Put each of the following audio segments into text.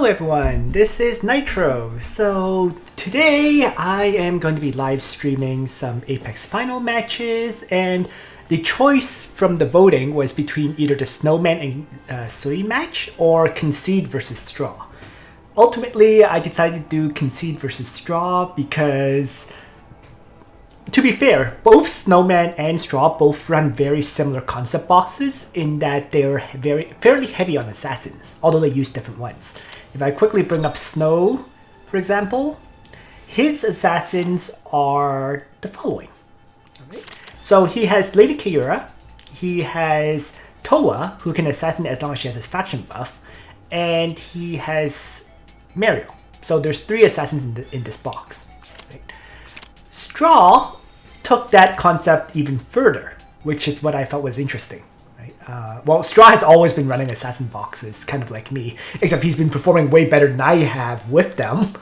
Hello everyone, this is Nitro. So today I am going to be live streaming some Apex final matches, and the choice from the voting was between either the Snowman and Ceui match or Concede versus Straw. Ultimately, I decided to do Concede versus Straw because, to be fair, both Snowman and Straw both run very similar concept boxes in that they're fairly heavy on assassins, although they use different ones. If I quickly bring up Snow, for example, his assassins are the following. So he has Lady Kiura, he has Toa, who can assassinate as long as she has his faction buff, and he has Mario. So there's 3 assassins in this box. Straw took that concept even further, which is what I felt was interesting. Well, Straw has always been running assassin boxes, kind of like me, except he's been performing way better than I have with them.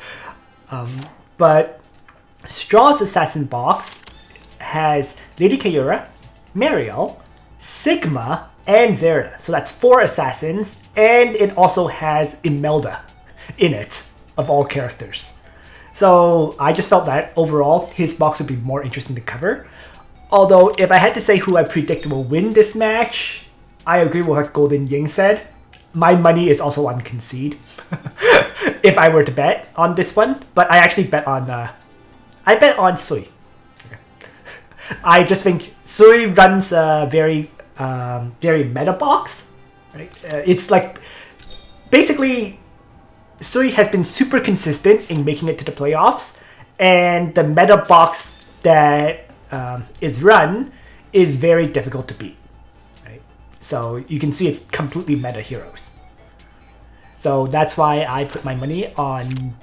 But Straw's assassin box has Lady Kiura, Mariel, Sigma, and Zera. So that's 4 assassins, and it also has Imelda in it, of all characters. So I just felt that overall his box would be more interesting to cover. Although if I had to say who I predict will win this match, I agree with what Golden Ying said. My money is also on Concede if I were to bet on this one. But I actually bet on Ceui. I just think Ceui runs a very meta box. Right? It's like basically Ceui has been super consistent in making it to the playoffs, and the meta box that is run is very difficult to beat. Right? So you can see it's completely meta heroes. So that's why I put my money on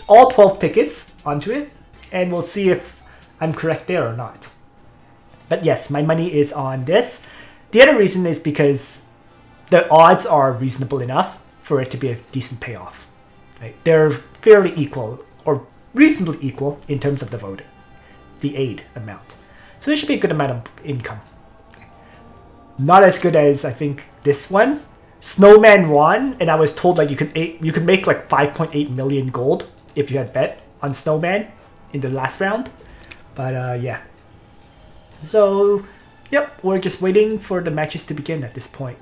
all 12 tickets onto it, and we'll see if I'm correct there or not. But yes, my money is on this. The other reason is because the odds are reasonable enough for it to be a decent payoff. Right? They're fairly equal, or reasonably equal in terms of the vote, the aid amount. So there should be a good amount of income. Not as good as I think this one. Snowman won, and I was told like you could make like 5.8 million gold if you had bet on Snowman in the last round. But yeah. So, yep, we're just waiting for the matches to begin at this point.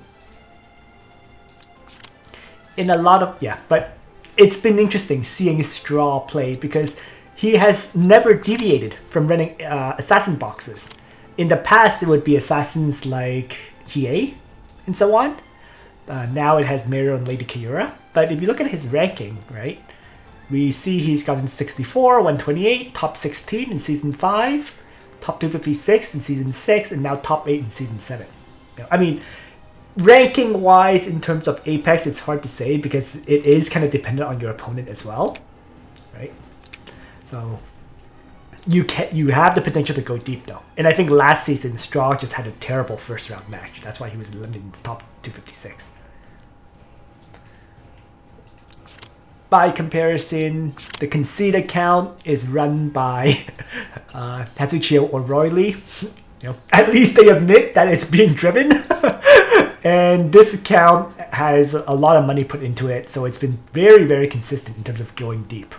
But it's been interesting seeing Straw play because he has never deviated from running assassin boxes. In the past, it would be assassins like GA and so on. Now it has Mario and Lady Kiura. But if you look at his ranking, right, we see he's gotten 64, 128, top 16 in Season 5, top 256 in Season 6, and now top 8 in Season 7. I mean, ranking-wise, in terms of Apex, it's hard to say because it is kind of dependent on your opponent as well, right? So you have the potential to go deep though. And I think last season, Straw just had a terrible first-round match. That's why he was eliminated in the top 256. By comparison, the Concede account is run by Tatsuchio or Roy Lee. At least they admit that it's being driven. And this account has a lot of money put into it, so it's been very, very consistent in terms of going deep.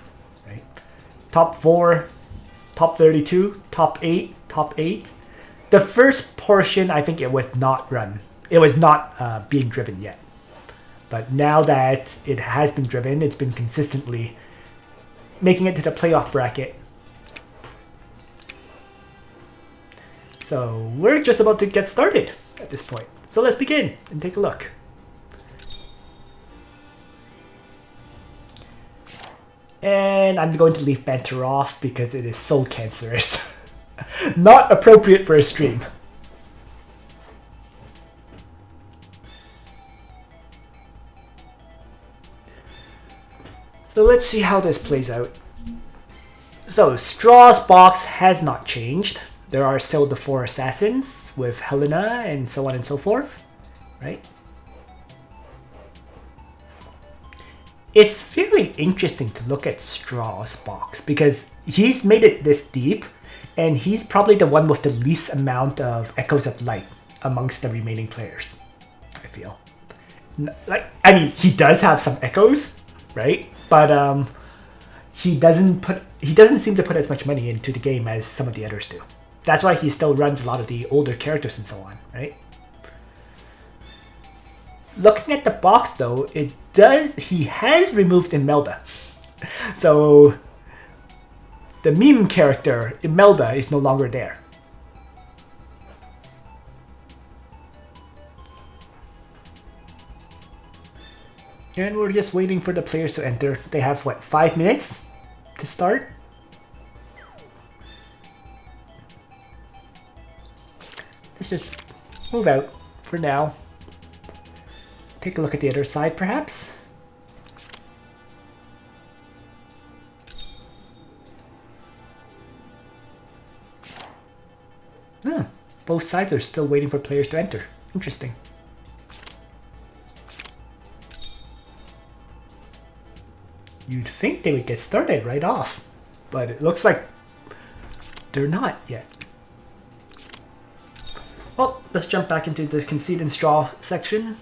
Right? Top 4, top 32, top 8, top 8. The first portion, I think it was not run. It was not being driven yet. But now that it has been driven, it's been consistently making it to the playoff bracket. So we're just about to get started at this point. So let's begin and take a look. And I'm going to leave banter off because it is so cancerous. Not appropriate for a stream. So let's see how this plays out. So Straw's box has not changed. There are still the 4 assassins with Helena and so on and so forth, right? It's fairly interesting to look at Straw's box because he's made it this deep and he's probably the one with the least amount of Echoes of Light amongst the remaining players, I feel. Like, I mean, he does have some echoes, right? But he doesn't seem to put as much money into the game as some of the others do. That's why he still runs a lot of the older characters and so on, right? Looking at the box though, he has removed Imelda. So the meme character, Imelda, is no longer there. And we're just waiting for the players to enter. They have, what, 5 minutes to start? Let's just move out for now. Take a look at the other side, perhaps? Both sides are still waiting for players to enter. Interesting. You'd think they would get started right off, but it looks like they're not yet. Well, let's jump back into the Concede and Straw section,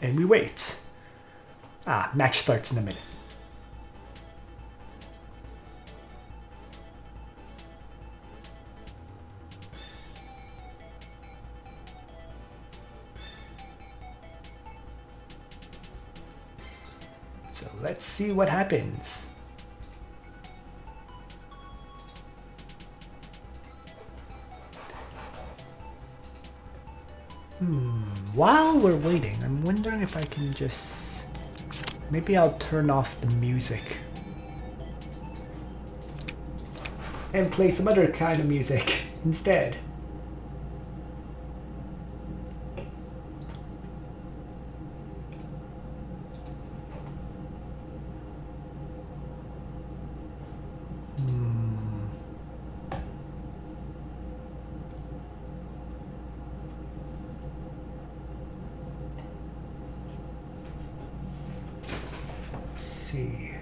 and we wait. Match starts in a minute. So let's see what happens. While we're waiting, I'm wondering if I can just... Maybe I'll turn off the music. And play some other kind of music instead. See.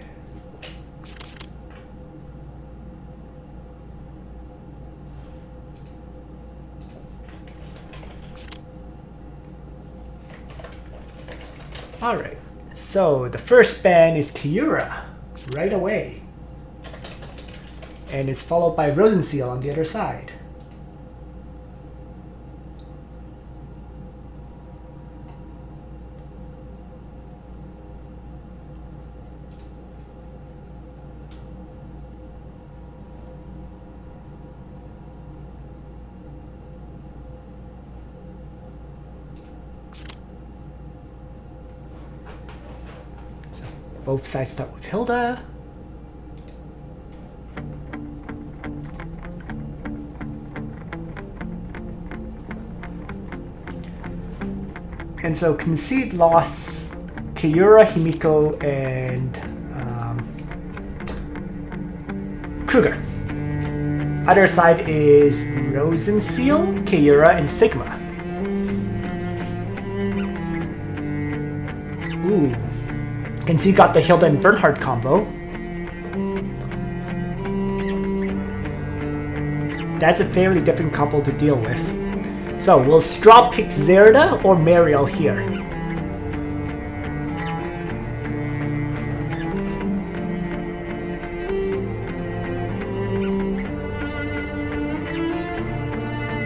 All right, so the first band is Kiura, right away. And it's followed by Rosenseal on the other side. Both sides start with Hilda. And so Concede lost Kiura, Himiko, and Kruger. Other side is Rosenseal, Kiura, and Sigma. Ooh. Concede got the Hilda and Bernhard combo. That's a fairly different combo to deal with. So, will Straw pick Zerda or Mariel here?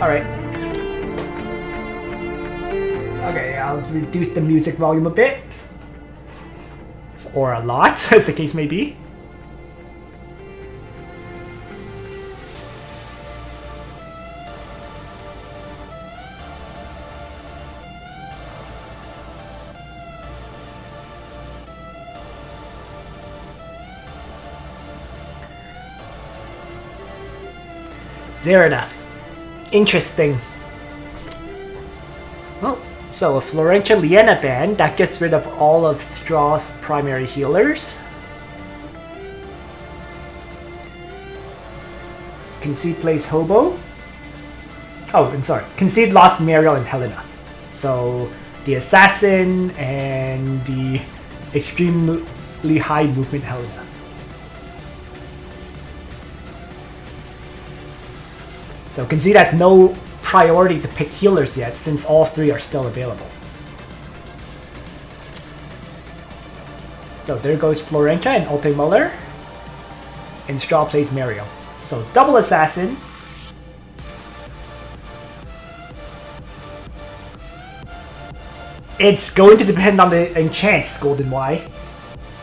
Alright. Okay, I'll reduce the music volume a bit. Or a lot, as the case may be. Zerda. Interesting. Well, so a Florentia Liena band that gets rid of all of Straw's primary healers. Concede plays Hobo. Oh, I'm sorry. Concede lost Mariel and Helena. So the Assassin and the extremely high movement Helena. So Concede has no priority to pick healers yet, since all three are still available. So there goes Florentia and Ulte Muller. And Straw plays Mario. So double assassin. It's going to depend on the enchants, Golden Y.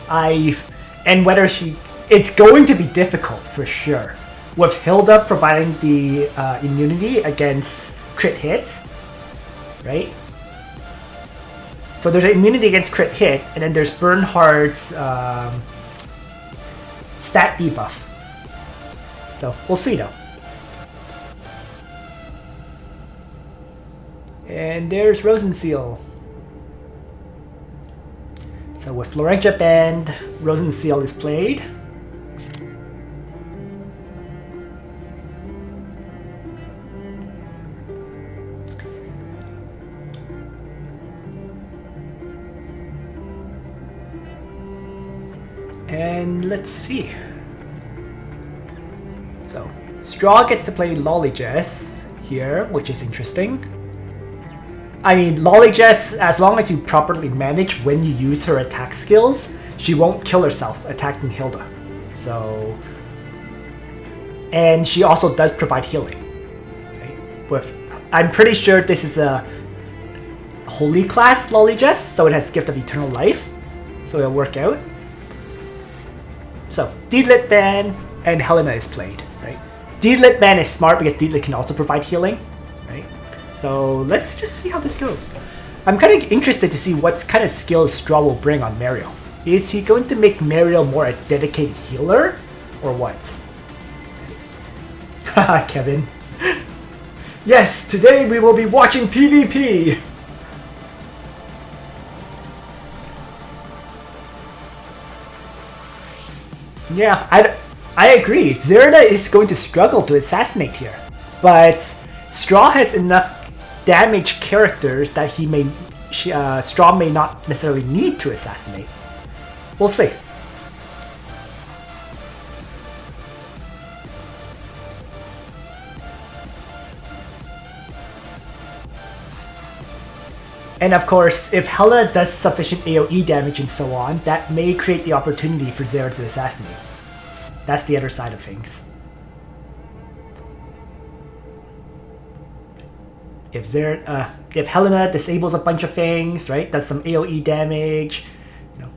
And whether she... It's going to be difficult for sure. With Hilda providing the immunity against crit hits. Right? So there's an immunity against crit hit, and then there's Bernhard's stat debuff. So we'll see though. And there's Rosenseal. So with Florentia banned, Rosenseal is played. And let's see. So Straw gets to play Lollygess here, which is interesting. I mean, Lollygess, as long as you properly manage when you use her attack skills, she won't kill herself attacking Hilda. So, and she also does provide healing. Okay? I'm pretty sure this is a holy class Lollygess, so it has Gift of Eternal Life, so it'll work out. So, Deedlit ban and Helena is played, right? Deedlit ban is smart because Deedlit can also provide healing, right? So let's just see how this goes. I'm kind of interested to see what kind of skills Straw will bring on Mario. Is he going to make Mario more a dedicated healer, or what? Haha, Kevin. Yes, today we will be watching PvP! Yeah, I agree. Zerda is going to struggle to assassinate here. But Straw has enough damage characters that Straw may not necessarily need to assassinate. We'll see. And of course, if Helena does sufficient AoE damage and so on, that may create the opportunity for Zera to assassinate. That's the other side of things. If Helena disables a bunch of things, right, does some AoE damage, you know.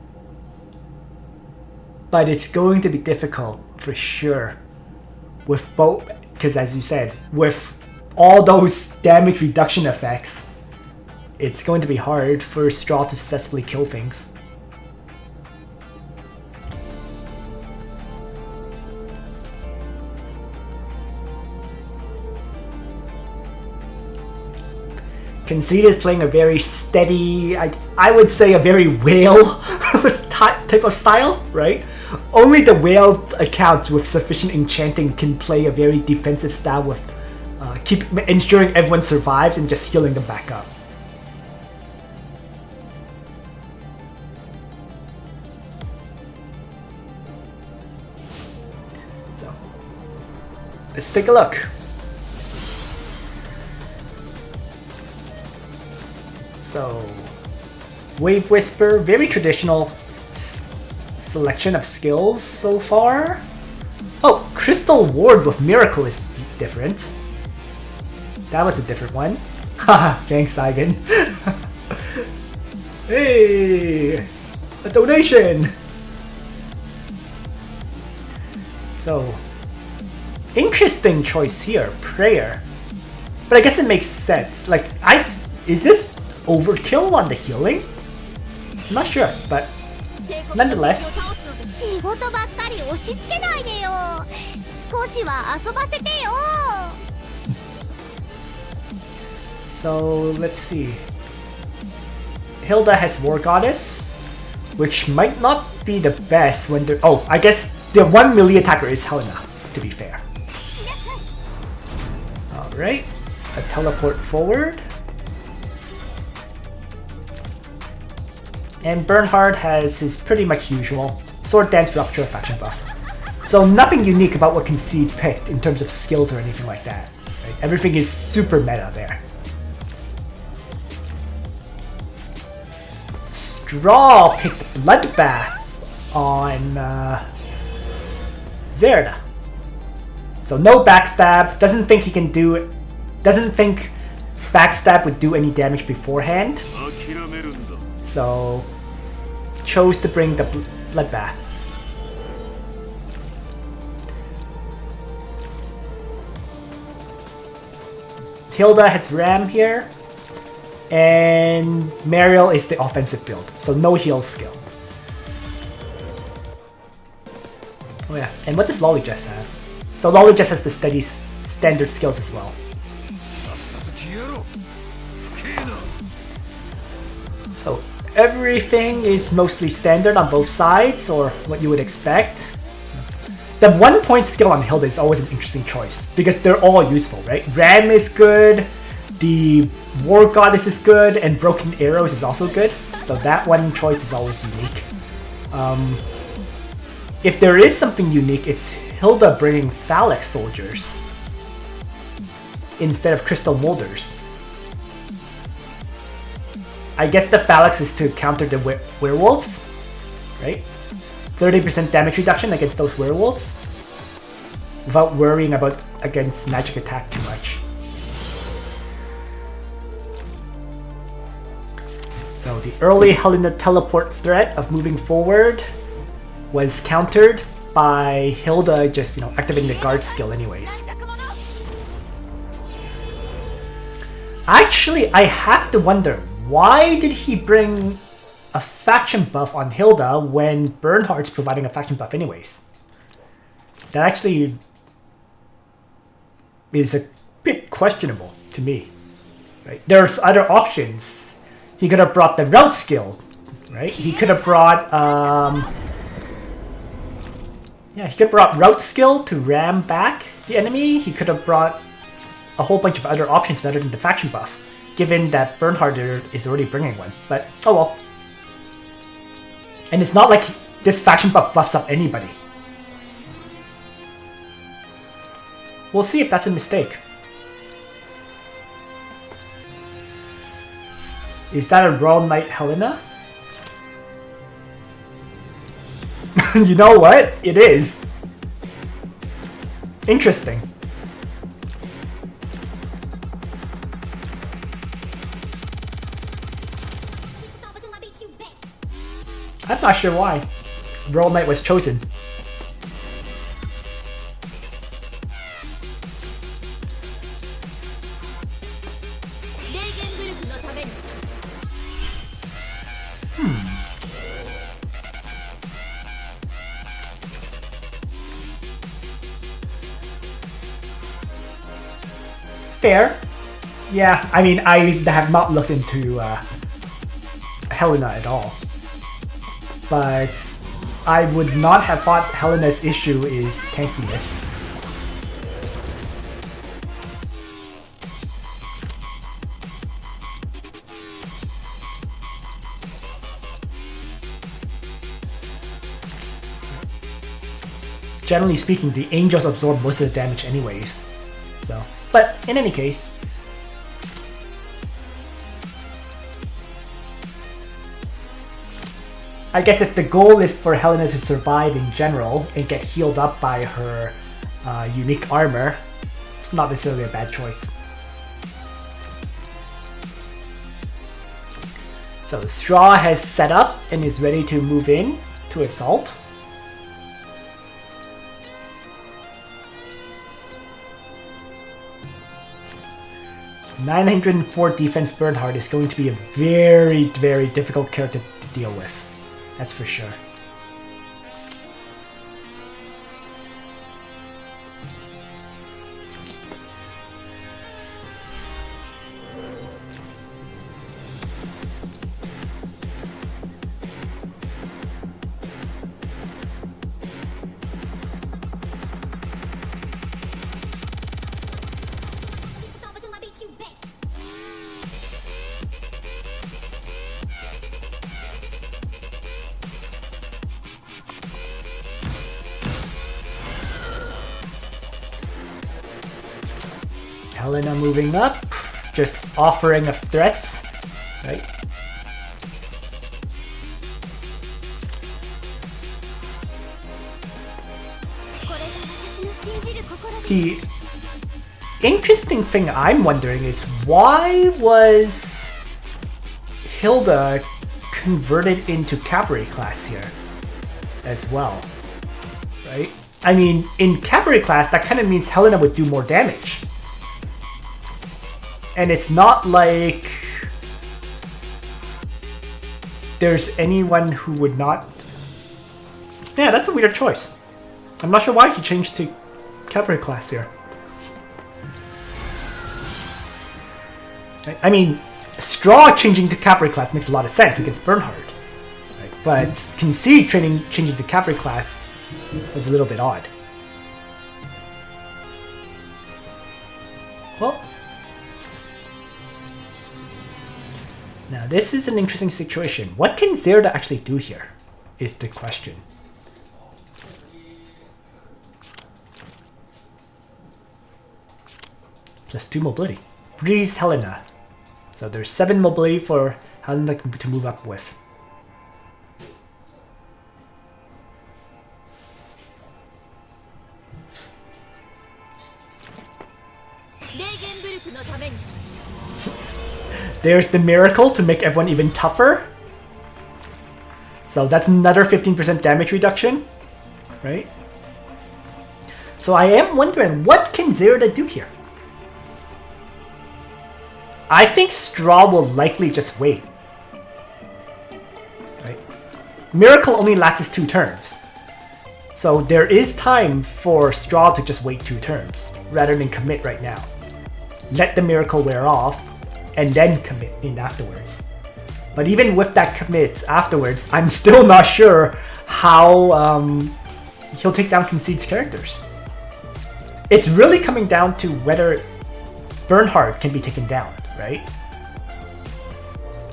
But it's going to be difficult for sure with both, because as you said, with all those damage reduction effects, it's going to be hard for Straw to successfully kill things. Concede is playing a very steady, I would say a very whale type of style, right? Only the whale account with sufficient enchanting can play a very defensive style with ensuring everyone survives and just healing them back up. So, let's take a look. So, Wave Whisper, very traditional selection of skills so far. Oh, Crystal Ward with Miracle is different. That was a different one. Haha, thanks, Saigon. Hey, a donation. So, interesting choice here, Prayer. But I guess it makes sense. Like, is this overkill on the healing? I'm not sure, but nonetheless. So let's see. Hilda has War Goddess, which might not be the best when they're... Oh, I guess the one melee attacker is Helena, to be fair. Alright, a teleport forward. And Bernhard has his pretty much usual Sword Dance Rupture Faction buff. So nothing unique about what Concede picked in terms of skills or anything like that. Right? Everything is super meta there. Straw picked Bloodbath. on Zerda. So no backstab. Doesn't think he can do it. Doesn't think backstab would do any damage beforehand. So chose to bring the bloodbath. Hilda has Ram here, and Mariel is the offensive build, so no heal skill. Oh yeah, and what does Lolly Jess have? So Lolly Jess has the steady standard skills as well. So everything is mostly standard on both sides, or what you would expect. The 1-point skill on Hilda is always an interesting choice, because they're all useful, right? Ram is good, the War Goddess is good, and Broken Arrows is also good. So that one choice is always unique. If there is something unique, it's Hilda bringing Phalanx Soldiers instead of Crystal Molders. I guess the Phalanx is to counter the werewolves, right? 30% damage reduction against those werewolves without worrying about against magic attack too much. So the early Helena teleport threat of moving forward was countered by Hilda just, activating the guard skill anyways. Actually, I have to wonder, why did he bring a faction buff on Hilda when Bernhardt's providing a faction buff anyways? That actually is a bit questionable to me. Right? There's other options. He could have brought the route skill, right? He could have brought he could have brought route skill to ram back the enemy. He could have brought a whole bunch of other options other than the faction buff, given that Bernhardt is already bringing one. But oh well. And it's not like this faction buff buffs up anybody. We'll see if that's a mistake. Is that a Royal Knight Helena? You know what? It is. Interesting. I'm not sure why Royal Knight was chosen. Fair. Yeah, I mean, I have not looked into Helena at all. But I would not have thought Helena's issue is tankiness. Generally speaking, the angels absorb most of the damage anyways. So, but in any case, I guess if the goal is for Helena to survive in general and get healed up by her unique armor, it's not necessarily a bad choice. So Straw has set up and is ready to move in to assault. $904 defense Bernhardt is going to be a very, very difficult character to deal with. That's for sure. Helena moving up, just offering of threats, right? The interesting thing I'm wondering is why was Hilda converted into cavalry class here as well, right? I mean, in cavalry class, that kind of means Helena would do more damage. And it's not like there's anyone who would not... Yeah, that's a weird choice. I'm not sure why he changed to cavalry class here. I mean, Straw changing to cavalry class makes a lot of sense against Bernhard. Right? But Concede changing to cavalry class was a little bit odd. Well, now this is an interesting situation. What can Zerda actually do here is the question. +2 mobility. Breeze Helena. So there's 7 mobility for Helena to move up with. There's the miracle to make everyone even tougher. So that's another 15% damage reduction, right? So I am wondering, what can Zerda do here? I think Straw will likely just wait. Right? Miracle only lasts 2 turns. So there is time for Straw to just wait 2 turns, rather than commit right now. Let the miracle wear off, and then commit in afterwards. But even with that commit afterwards, I'm still not sure how he'll take down Concede's characters. It's really coming down to whether Bernhard can be taken down, right?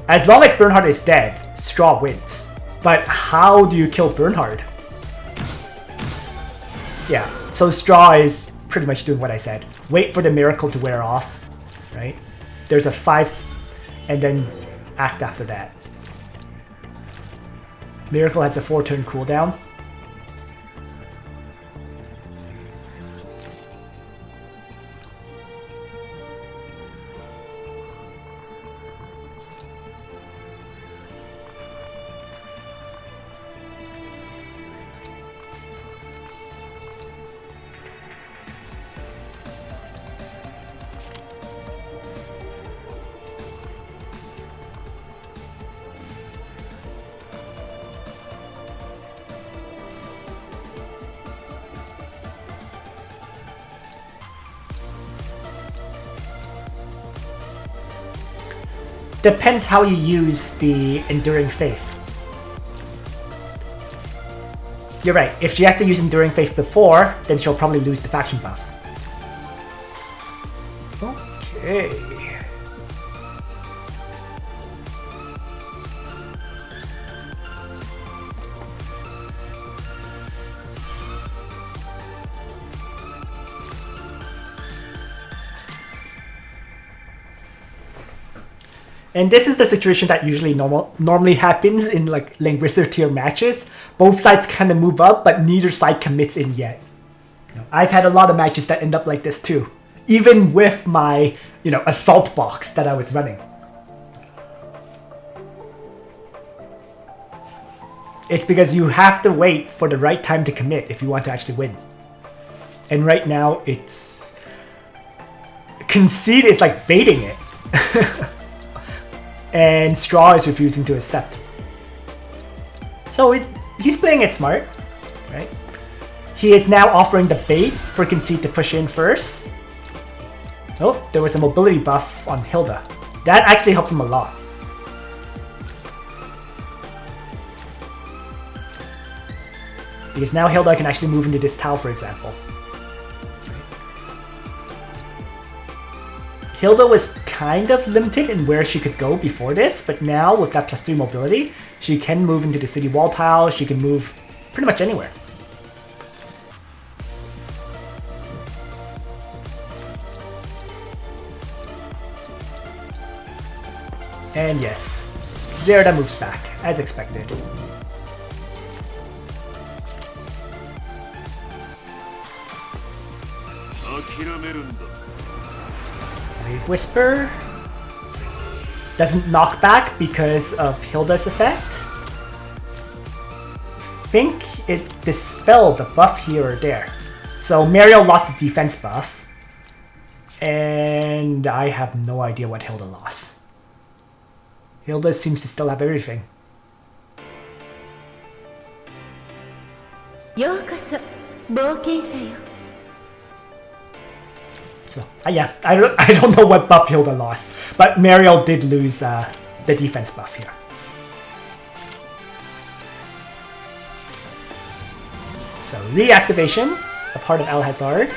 As long as Bernhard is dead, Straw wins. But how do you kill Bernhard? Yeah, so Straw is pretty much doing what I said. Wait for the miracle to wear off, right? There's a 5 and then act after that. Miracle has a 4-turn cooldown. Depends how you use the Enduring Faith. You're right, if she has to use Enduring Faith before, then she'll probably lose the faction buff. Okay. And this is the situation that usually normally happens in like Langrisser tier matches. Both sides kind of move up, but neither side commits in yet. I've had a lot of matches that end up like this too, even with my assault box that I was running. It's because you have to wait for the right time to commit if you want to actually win. And right now, it's Concede is like baiting it. And Straw is refusing to accept. So he's playing it smart, right? He is now offering the bait for Concede to push in first. Oh, there was a mobility buff on Hilda. That actually helps him a lot. Because now Hilda can actually move into this tile, for example. Hilda was kind of limited in where she could go before this, but now with that +3 mobility, she can move into the city wall tile, she can move pretty much anywhere. And yes, Zerda moves back, as expected. Wave Whisper doesn't knock back because of Hilda's effect. I think it dispelled the buff here or there. So Mariel lost the defense buff. And I have no idea what Hilda lost. Hilda seems to still have everything. So, yeah, I don't know what buff Hilda lost, but Mariel did lose the defense buff here. So, reactivation of Heart of Alhazard.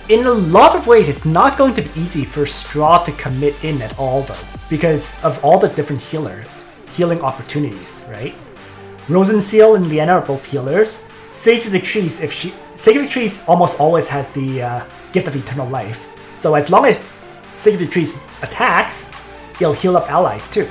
In a lot of ways, it's not going to be easy for Straw to commit in at all, though, because of all the different healing opportunities, right? Rosenseal and Liana are both healers. Sage of the Trees, Sage of the Trees almost always has the Gift of Eternal Life, so as long as Sage of the Trees attacks, he'll heal up allies too.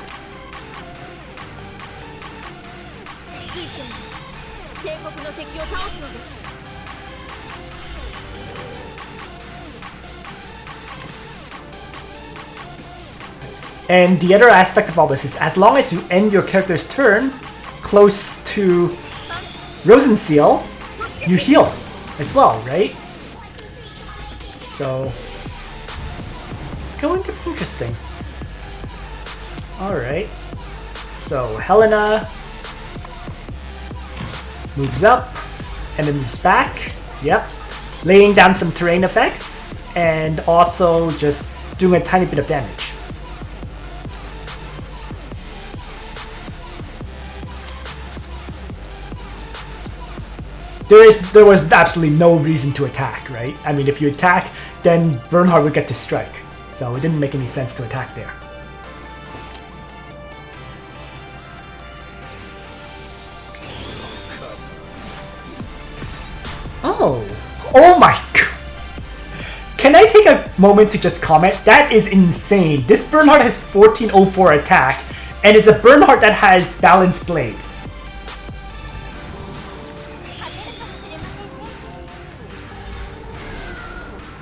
And the other aspect of all this is, as long as you end your character's turn close to Rosenseal, you heal as well, right? So it's going to be interesting. Alright. So Helena moves up and then moves back. Yep. Laying down some terrain effects and also just doing a tiny bit of damage. There was absolutely no reason to attack, right? I mean, if you attack, then Bernhard would get to strike. So it didn't make any sense to attack there. Oh my god. Can I take a moment to just comment? That is insane. This Bernhard has 1404 attack, and it's a Bernhard that has Balanced Blade.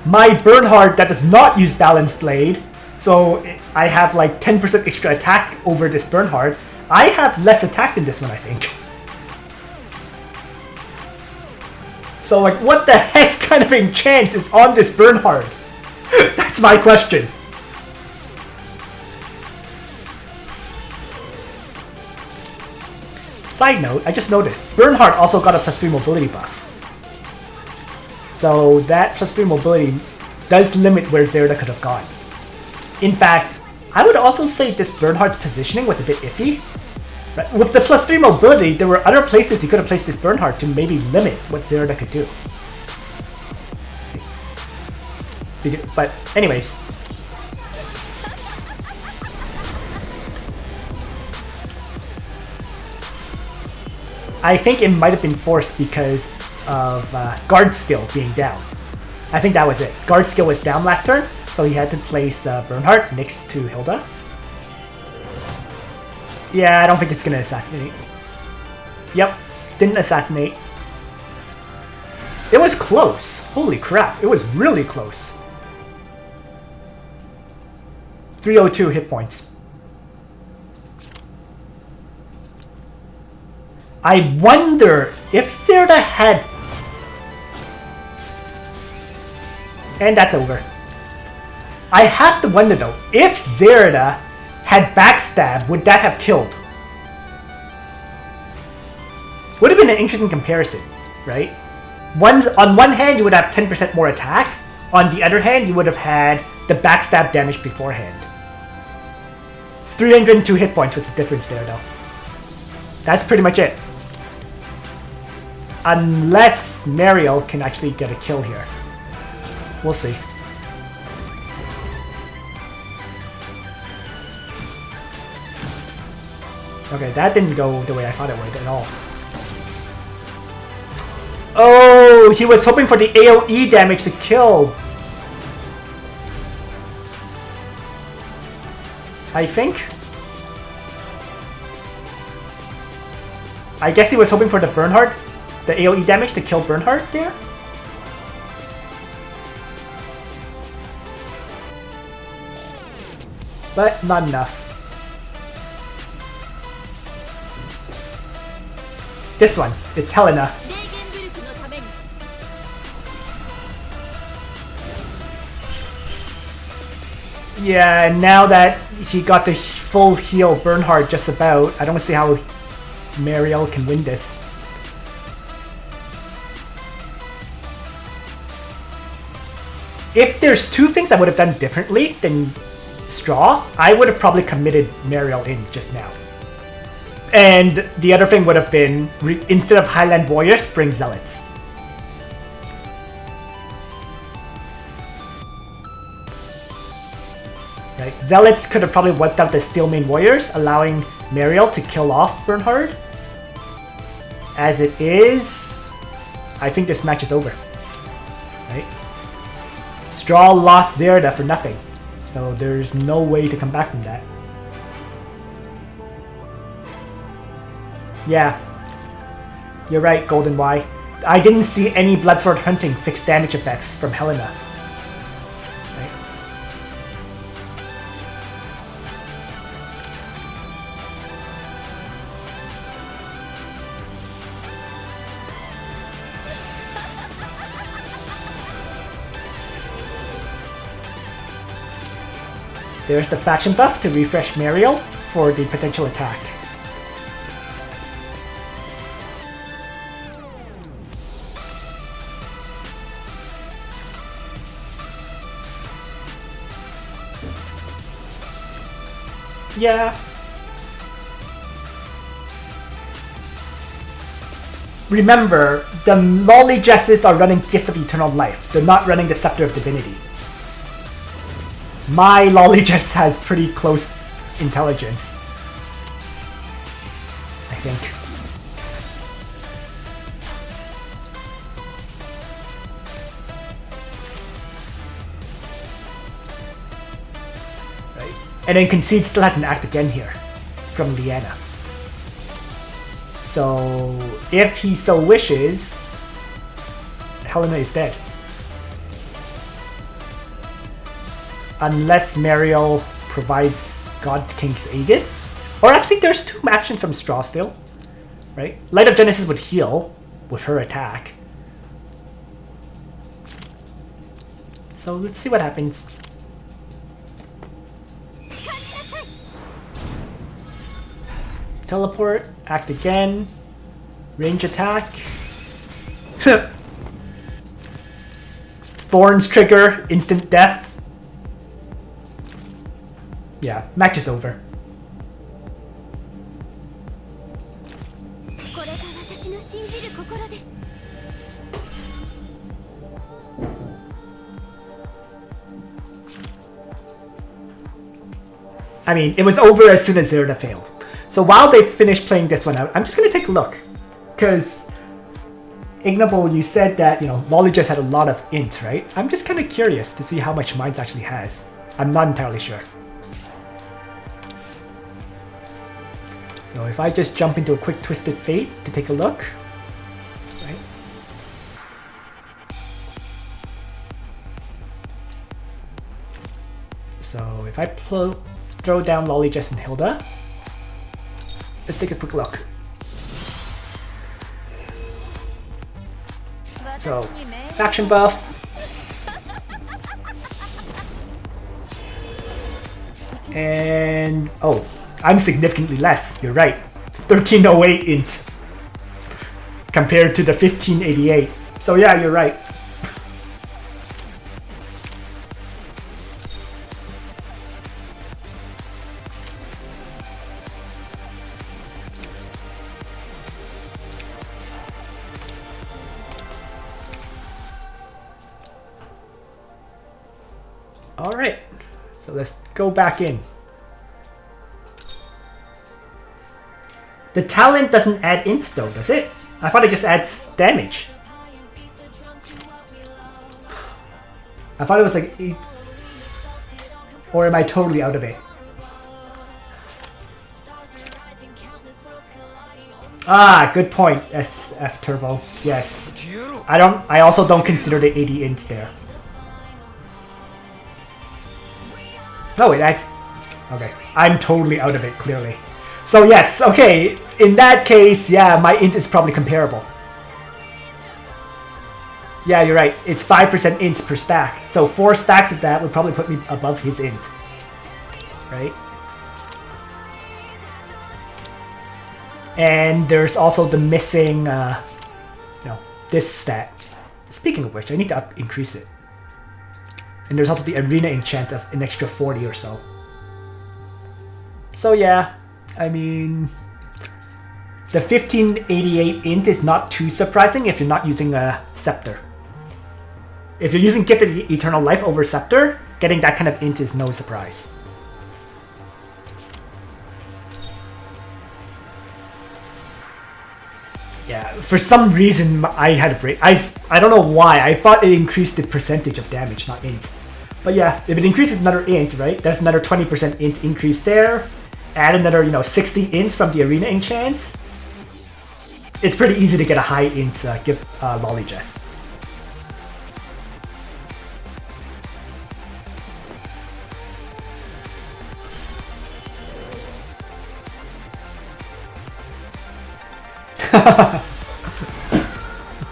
My Bernhard that does not use Balanced Blade, so I have like 10% extra attack over this Bernhard. I have less attack than this one, I think. So like, what the heck kind of enchant is on this Bernhard? That's my question. Side note, I just noticed, Bernhard also got a +3 mobility buff. So that +3 mobility does limit where Zerda could have gone. In fact, I would also say this Bernhard's positioning was a bit iffy. But with the +3 mobility, there were other places he could have placed this Bernhard to maybe limit what Zerda could do. But anyways. I think it might have been forced because of guard skill being down. I think that was it. Guard skill was down last turn, so he had to place Bernhard next to Hilda. Yeah, I don't think it's gonna assassinate. Yep, didn't assassinate. It was close. Holy crap, it was really close. 302 hit points. I wonder if Zerda had... And that's over. I have to wonder though, if Zerda had backstab, would that have killed? Would have been an interesting comparison, right? On one hand, you would have 10% more attack. On the other hand, you would have had the backstab damage beforehand. 302 hit points was the difference there though. That's pretty much it. Unless Mariel can actually get a kill here. We'll see. Okay, that didn't go the way I thought it would at all. Oh, he was hoping for the AoE damage to kill. I think. I guess he was hoping for the Bernhard, the AoE damage to kill Bernhard there. But not enough. This one, it's Helena. Yeah, and now that he got the full heal Bernhard just about, I don't see how Mariel can win this. If there's two things I would have done differently than Straw, I would have probably committed Mariel in just now. And the other thing would have been, instead of Highland Warriors, bring Zealots. Right. Zealots could have probably wiped out the Steelmane Warriors, allowing Mariel to kill off Bernhard. As it is, I think this match is over. Right? Straw lost Zerda for nothing, so there's no way to come back from that. Yeah, you're right, Golden Y. I didn't see any Bloodsword Hunting fixed damage effects from Helena. There's the faction buff to refresh Mariel for the potential attack. Yeah. Remember, the Lolly Jesses are running Gift of Eternal Life. They're not running the Scepter of Divinity. My Lolly Jess has pretty close intelligence, I think. Right. And then Concede still has an act again here from Liana. So if he so wishes, Helena is dead. Unless Mariel provides God King's Aegis. Or actually there's two actions from Straw still. Right? Light of Genesis would heal with her attack. So let's see what happens. Teleport, act again. Range attack. Thorns trigger, instant death. Yeah, match is over. I mean, it was over as soon as Zerda failed. So while they finish playing this one out, I'm just gonna take a look. Because, Ignoble, you said that, Lolly just had a lot of int, right? I'm just kind of curious to see how much Minds actually has. I'm not entirely sure. So if I just jump into a quick Twisted Fate to take a look, right? So if I throw down Lolly Jess and Hilda, let's take a quick look. So, faction buff. And, oh, I'm significantly less, you're right. 1308 int compared to the 1588. So yeah, you're right. Alright, so let's go back in. The talent doesn't add int though, does it? I thought it just adds damage. I thought it was like 8. Or am I totally out of it? Ah, good point, SF Turbo. Yes. I also don't consider the 80 int there. No, it adds... Okay, I'm totally out of it, clearly. So yes, okay, in that case, yeah, my int is probably comparable. Yeah, you're right, it's 5% int per stack. So 4 stacks of that would probably put me above his int. Right? And there's also the missing, this stat. Speaking of which, I need to increase it. And there's also the arena enchant of an extra 40 or so. So yeah, I mean, the 1588 int is not too surprising if you're not using a scepter. If you're using Gifted Eternal Life over scepter, getting that kind of int is no surprise. Yeah, for some reason I had a break. I don't know why. I thought it increased the percentage of damage, not int. But yeah, if it increases another int, right? That's another 20% int increase there. Add another, 60 ints from the arena enchants. It's pretty easy to get a high int Lolly Jess.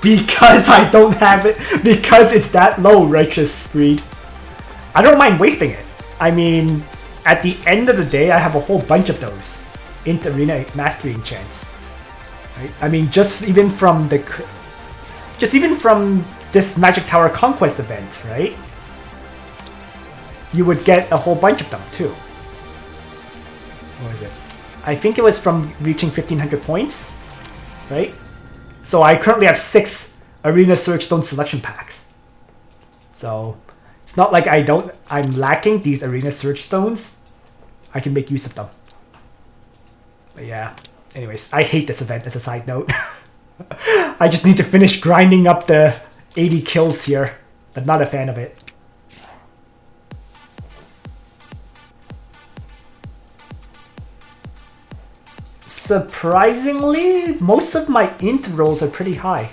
Because I don't have it, because it's that low, Righteous Breed. I don't mind wasting it. I mean, at the end of the day, I have a whole bunch of those int arena mastery enchants. Right? I mean, just even from this Magic Tower Conquest event, right? You would get a whole bunch of them too. What was it? I think it was from reaching 1500 points, right? So I currently have 6 Arena Surgestone selection packs. So it's not like I'm lacking these Arena Surgestones. I can make use of them. But yeah, anyways, I hate this event as a side note. I just need to finish grinding up the 80 kills here, but not a fan of it. Surprisingly, most of my int rolls are pretty high,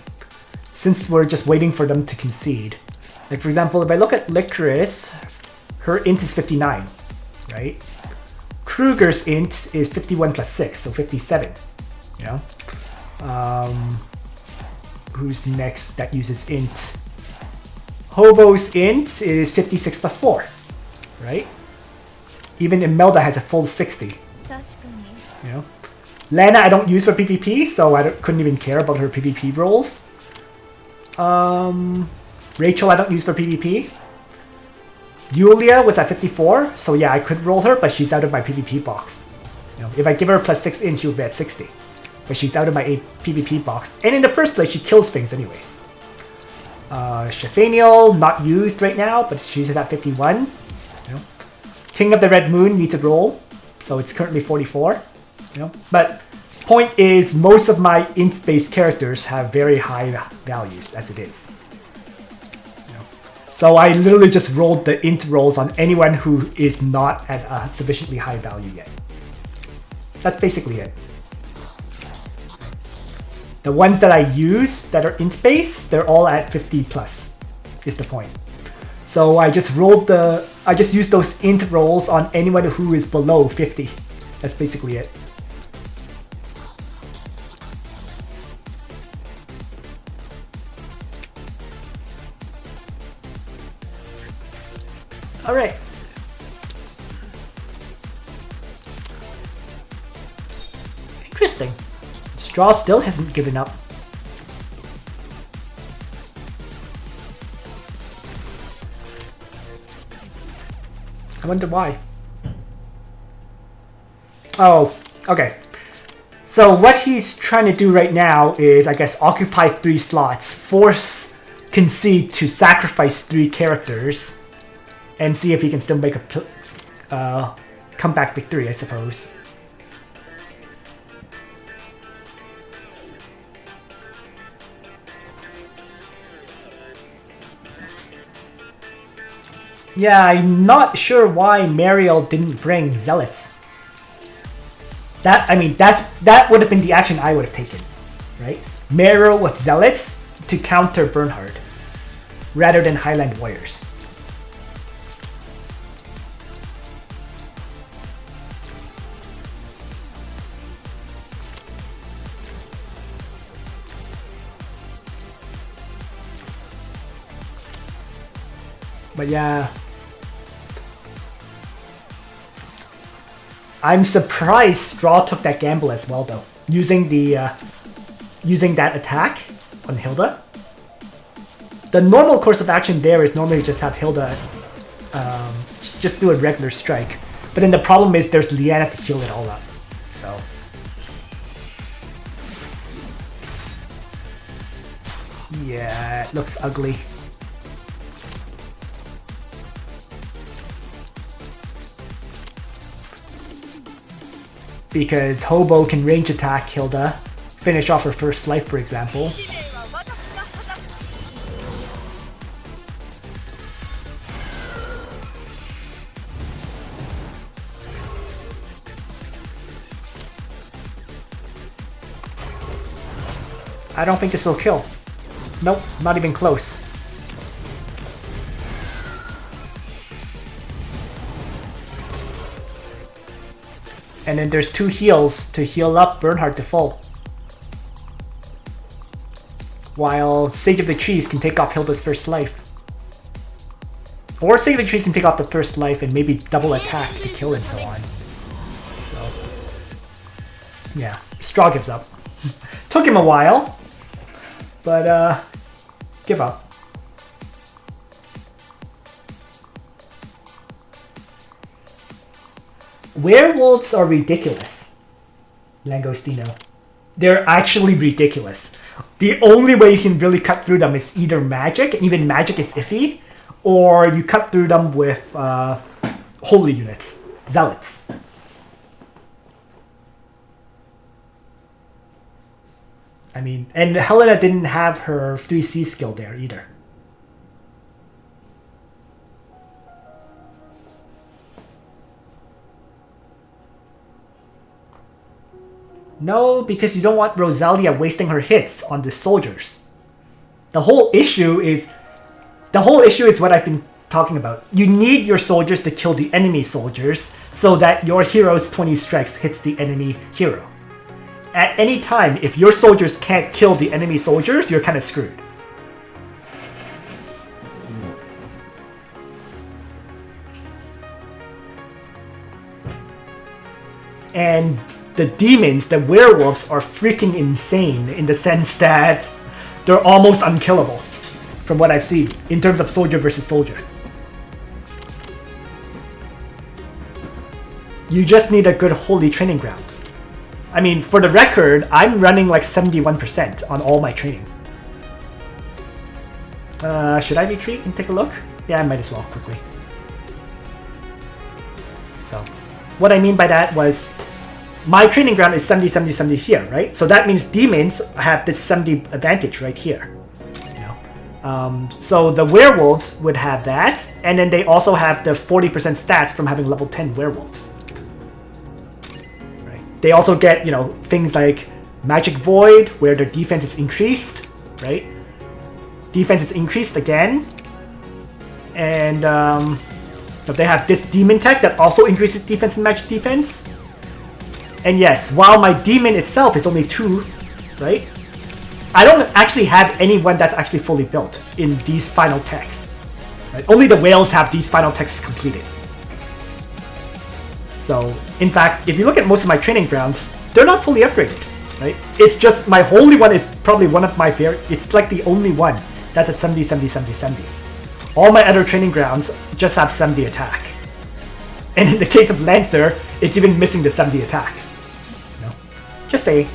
since we're just waiting for them to concede. Like for example, if I look at Licorice, her int is 59, right? Kruger's int is 51 plus 6, so 57. You know? Who's next that uses int? Hobo's int is 56 plus 4, right? Even Imelda has a full 60. You know? Lana I don't use for PvP, so I couldn't even care about her PvP rolls. Rachel I don't use for PvP. Yulia was at 54, so yeah, I could roll her, but she's out of my PvP box. You know, if I give her plus 6 in, she would be at 60. But she's out of my PvP box. And in the first place, she kills things anyways. Shafaniel, not used right now, but she's at 51. You know. King of the Red Moon needs a roll, so it's currently 44. You know, but point is, most of my int-based characters have very high values as it is. You know, so I literally just rolled the int rolls on anyone who is not at a sufficiently high value yet. That's basically it. The ones that I use that are int-based, they're all at 50 plus, is the point. So I just used those int rolls on anyone who is below 50. That's basically it. All right. Interesting. Straw still hasn't given up. I wonder why. Oh, okay. So what he's trying to do right now is, I guess, occupy 3 slots, force Concede to sacrifice 3 characters, and see if he can still make a comeback victory, I suppose. Yeah, I'm not sure why Mariel didn't bring Zealots. that would have been the action I would have taken, right? Mirror with Zealots to counter Bernhard, rather than Highland Warriors. But yeah, I'm surprised Straw took that gamble as well, though, using that attack on Hilda. The normal course of action there is normally just have Hilda just do a regular strike, but then the problem is there's Liana to heal it all up. So yeah, it looks ugly. Because Hobo can range attack Hilda, finish off her first life, for example. I don't think this will kill. Nope, not even close. And then there's 2 heals to heal up Bernhard to full. While Sage of the Trees can take off Hilda's first life. Or Sage of the Trees can take off the first life and maybe double attack to kill and so on. So, yeah, Straw gives up. Took him a while, but give up. Werewolves are ridiculous, Langostino. They're actually ridiculous. The only way you can really cut through them is either magic, and even magic is iffy, or you cut through them with holy units, zealots. I mean, and Helena didn't have her 3C skill there either. No, because you don't want Rosalia wasting her hits on the soldiers. The whole issue is what I've been talking about. You need your soldiers to kill the enemy soldiers so that your hero's 20 strikes hits the enemy hero. At any time, if your soldiers can't kill the enemy soldiers, you're kind of screwed. And the demons, the werewolves, are freaking insane in the sense that they're almost unkillable from what I've seen in terms of soldier versus soldier. You just need a good holy training ground. I mean, for the record, I'm running like 71% on all my training. Should I retreat and take a look? Yeah, I might as well quickly. So, what I mean by that was, my training ground is 70, 70, 70 here, right? So that means demons have this 70 advantage right here. You know? So the werewolves would have that, and then they also have the 40% stats from having level 10 werewolves. Right? They also get, you know, things like Magic Void, where their defense is increased, right? Defense is increased again. And if they have this demon tech that also increases defense and magic defense. And yes, while my demon itself is only 2, right? I don't actually have anyone that's actually fully built in these final techs. Right? Only the whales have these final techs completed. So, in fact, if you look at most of my training grounds, they're not fully upgraded, right? It's just my holy one is probably one of my it's like the only one that's at 70, 70, 70, 70. All my other training grounds just have 70 attack. And in the case of Lancer, it's even missing the 70 attack. Just saying.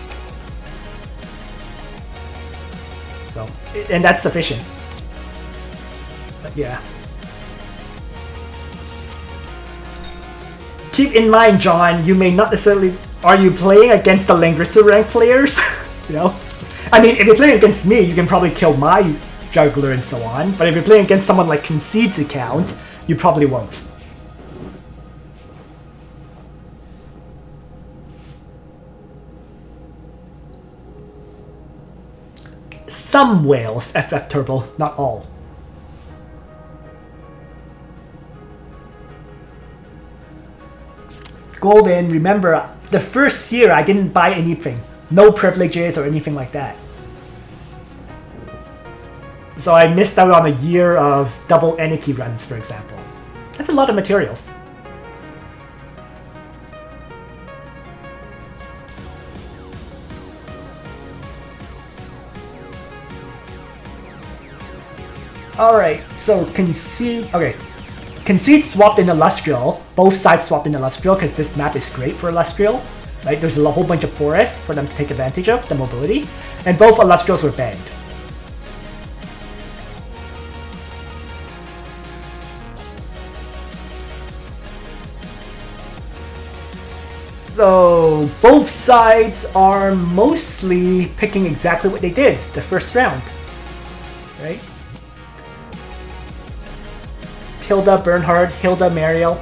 So, and that's sufficient. But yeah. Keep in mind, John, you may not necessarily... Are you playing against the Langrisser rank players? You know? I mean, if you're playing against me, you can probably kill my juggler and so on. But if you're playing against someone like Concede's account, you probably won't. some whales FF Turbo, not all. Golden, remember, the first year I didn't buy anything. No privileges or anything like that. So I missed out on a year of double anarchy runs, for example. That's a lot of materials. Alright, so Concede... Okay. Concede swapped in Illustrial. Both sides swapped in Illustrial because this map is great for Illustrial. Right? There's a whole bunch of forests for them to take advantage of, the mobility. And both Illustrials were banned. So both sides are mostly picking exactly what they did the first round. Right? Hilda, Bernhard, Hilda, Mariel.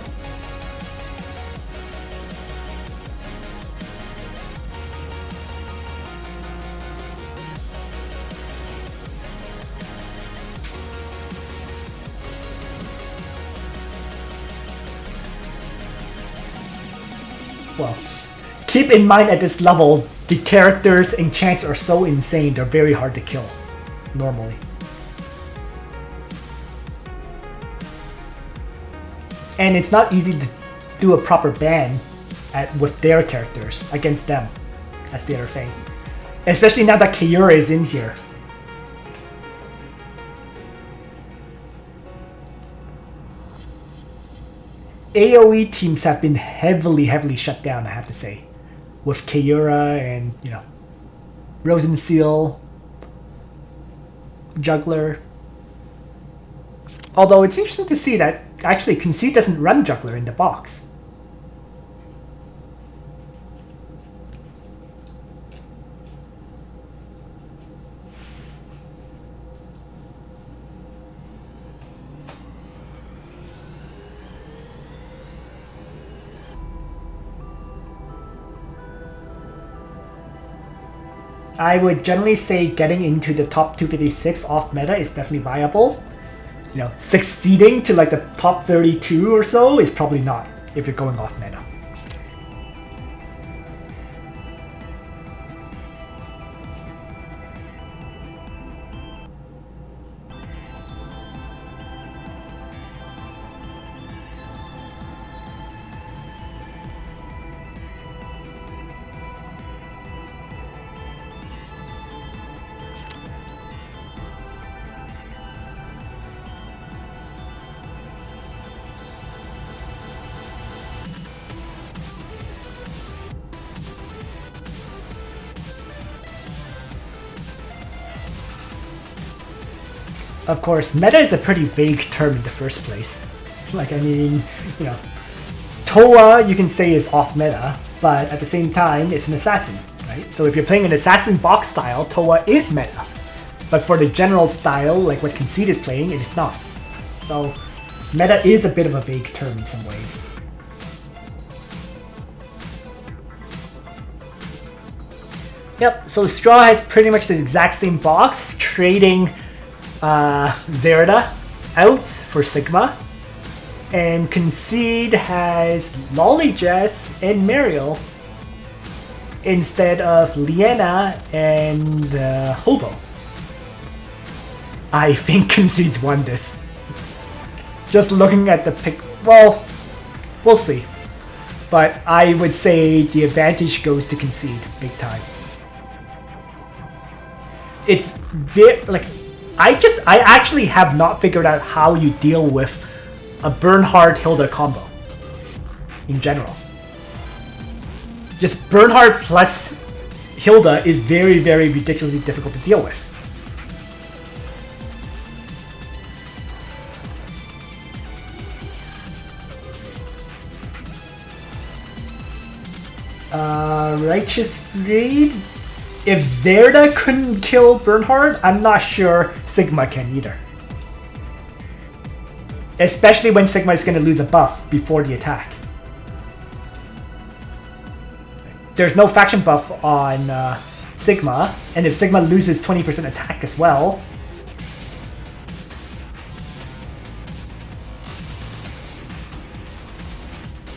Well, keep in mind at this level, the characters and chants are so insane, they're very hard to kill, normally. And it's not easy to do a proper ban with their characters against them. That's the other thing. Especially now that Kyura is in here. AoE teams have been heavily shut down, I have to say. With Kyura and, you know, Rosenseal, Juggler. Although it's interesting to see that actually Concede doesn't run Juggler in the box. I would generally say getting into the top 256 off meta is definitely viable. You know, succeeding to like the top 32 or so is probably not if you're going off meta. Of course, meta is a pretty vague term in the first place. Like, I mean, you know, Toa you can say is off meta, but at the same time, it's an assassin, right? So if you're playing an assassin box style, Toa is meta. But for the general style, like what Concede is playing, it is not. So meta is a bit of a vague term in some ways. Yep, so Straw has pretty much the exact same box, trading Zerda out for Sigma, and Concede has Lollygess and Mariel instead of Liena and Hobo. I think Concede's won this. Just looking at the pick, well, we'll see. But I would say the advantage goes to Concede big time. It's very, like, I actually have not figured out how you deal with a Bernhard Hilda combo in general. Just Bernhard plus Hilda is very ridiculously difficult to deal with. Righteous Raid. If Zerda couldn't kill Bernhard, I'm not sure Sigma can either. Especially when Sigma is going to lose a buff before the attack. There's no faction buff on Sigma, and if Sigma loses 20% attack as well...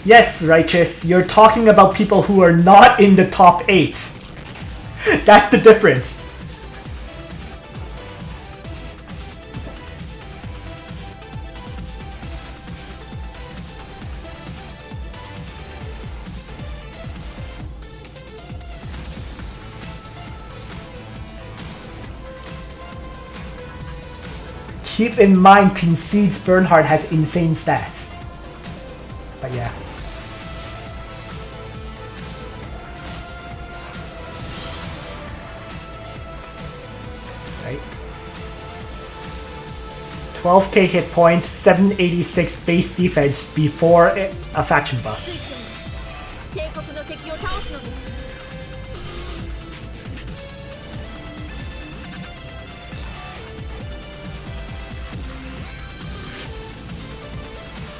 Yes, Righteous, you're talking about people who are not in the top 8. That's the difference. Keep in mind, Concede's Bernhard has insane stats. But yeah. Right. 12k hit points, 786 base defense before a faction buff.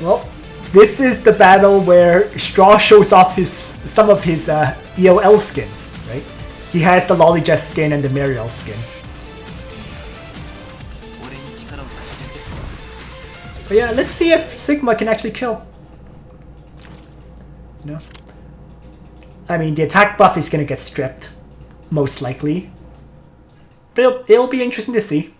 Well, this is the battle where Straw shows off some of his EOL skins, right? He has the Lollygest skin and the Mariel skin. But yeah, let's see if Sigma can actually kill. No. I mean, the attack buff is gonna get stripped, most likely. But it'll be interesting to see.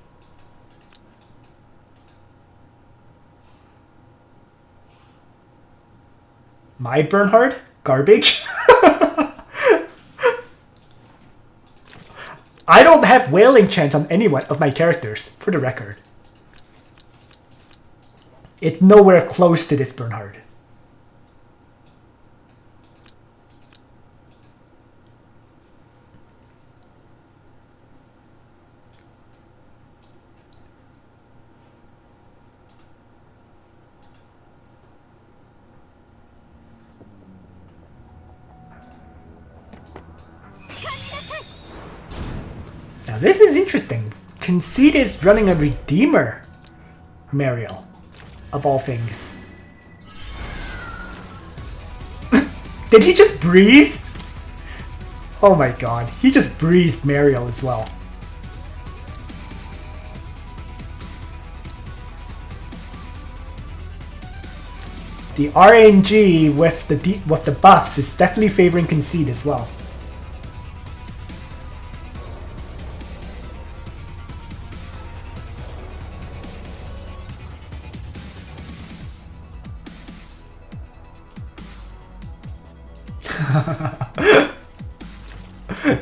My Bernhard? Garbage? I don't have Wailing Chance on any one of my characters, for the record. It's nowhere close to this Bernhard. Now this is interesting. Concede is running a Redeemer Mariel, of all things. Did he just breeze? Oh my god, he just breezed Mariel as well. The RNG with the buffs is definitely favoring Concede as well.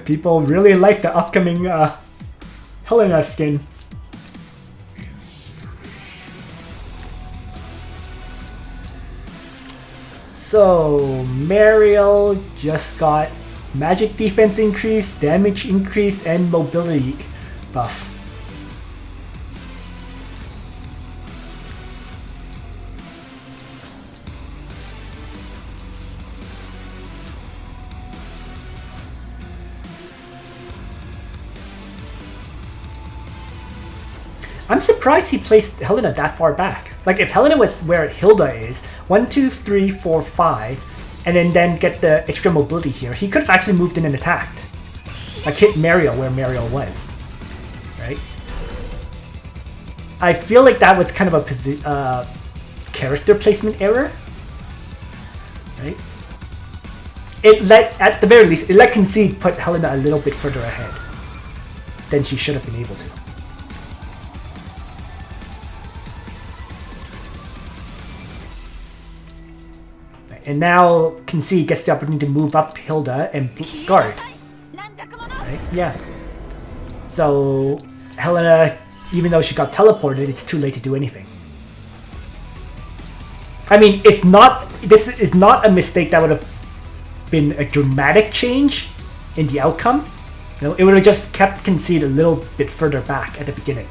People really like the upcoming Helena skin. So, Mariel just got magic defense increase, damage increase, and mobility buff. I'm surprised he placed Helena that far back. Like, if Helena was where Hilda is, 1, 2, 3, 4, 5, and then get the extra mobility here, he could have actually moved in and attacked. Like, hit Mariel where Mariel was. Right? I feel like that was kind of a character placement error. Right? At the very least, it let Concede put Helena a little bit further ahead than she should have been able to. And now Concede gets the opportunity to move up Hilda and guard. Right? Yeah. So Helena, even though she got teleported, it's too late to do anything. I mean, this is not a mistake that would have been a dramatic change in the outcome. You know, it would have just kept Concede a little bit further back at the beginning.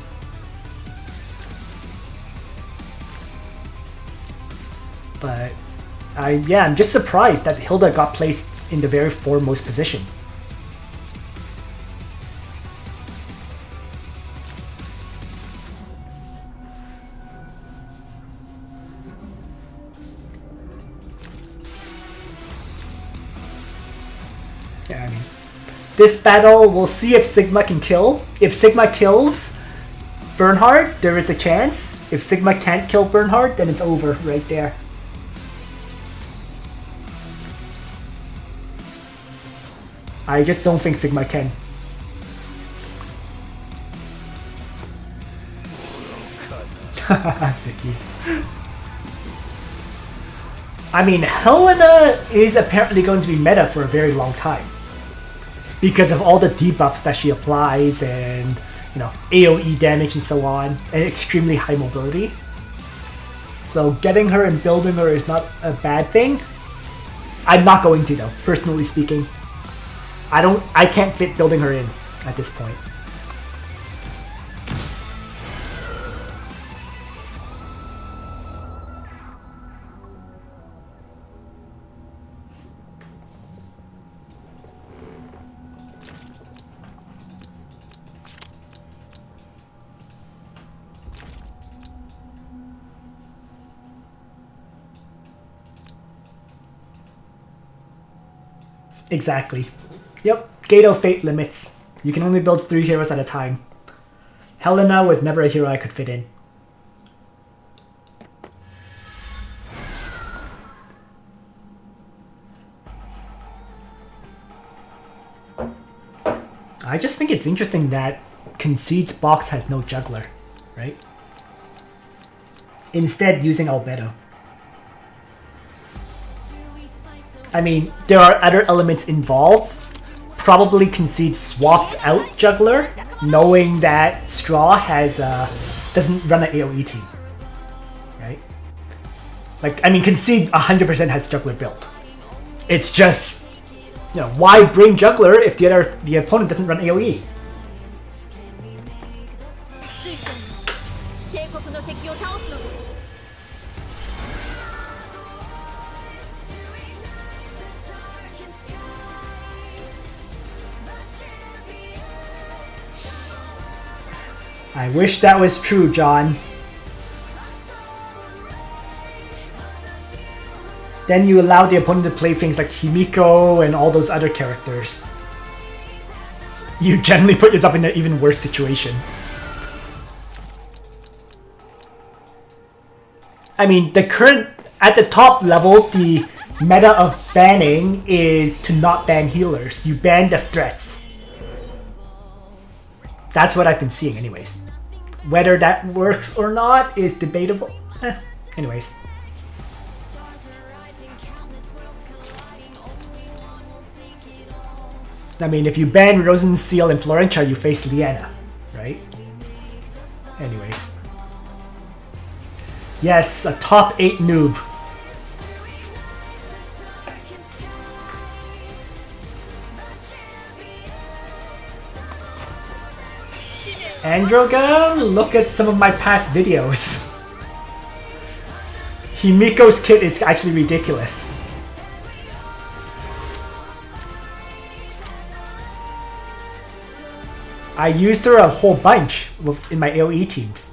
But I'm just surprised that Hilda got placed in the very foremost position. Yeah, I mean, this battle, we'll see if Sigma can kill. If Sigma kills Bernhard, there is a chance. If Sigma can't kill Bernhard, then it's over right there. I just don't think Sigma can. Ziki. I mean, Helena is apparently going to be meta for a very long time. Because of all the debuffs that she applies and, you know, AoE damage and so on, and extremely high mobility. So getting her and building her is not a bad thing. I'm not going to though, personally speaking. I can't fit building her in at this point. Exactly. Yep, Gate of Fate limits. You can only build 3 heroes at a time. Helena was never a hero I could fit in. I just think it's interesting that Concede's box has no juggler, right? Instead using Albedo. I mean, there are other elements involved. Probably Concede swapped out Juggler, knowing that Straw has doesn't run an AoE team, right? Like, I mean, Concede 100% has Juggler built. It's just, you know, why bring Juggler if the opponent doesn't run AoE? I wish that was true, John. Then you allow the opponent to play things like Himiko and all those other characters. You generally put yourself in an even worse situation. I mean, at the top level, the meta of banning is to not ban healers. You ban the threats. That's what I've been seeing anyways. Whether that works or not is debatable. Anyways. I mean, if you ban Rosenseal and Florentia, you face Liana, right? Anyways. Yes, a top 8 noob. Androga, look at some of my past videos. Himiko's kit is actually ridiculous. I used her a whole bunch in my AoE teams.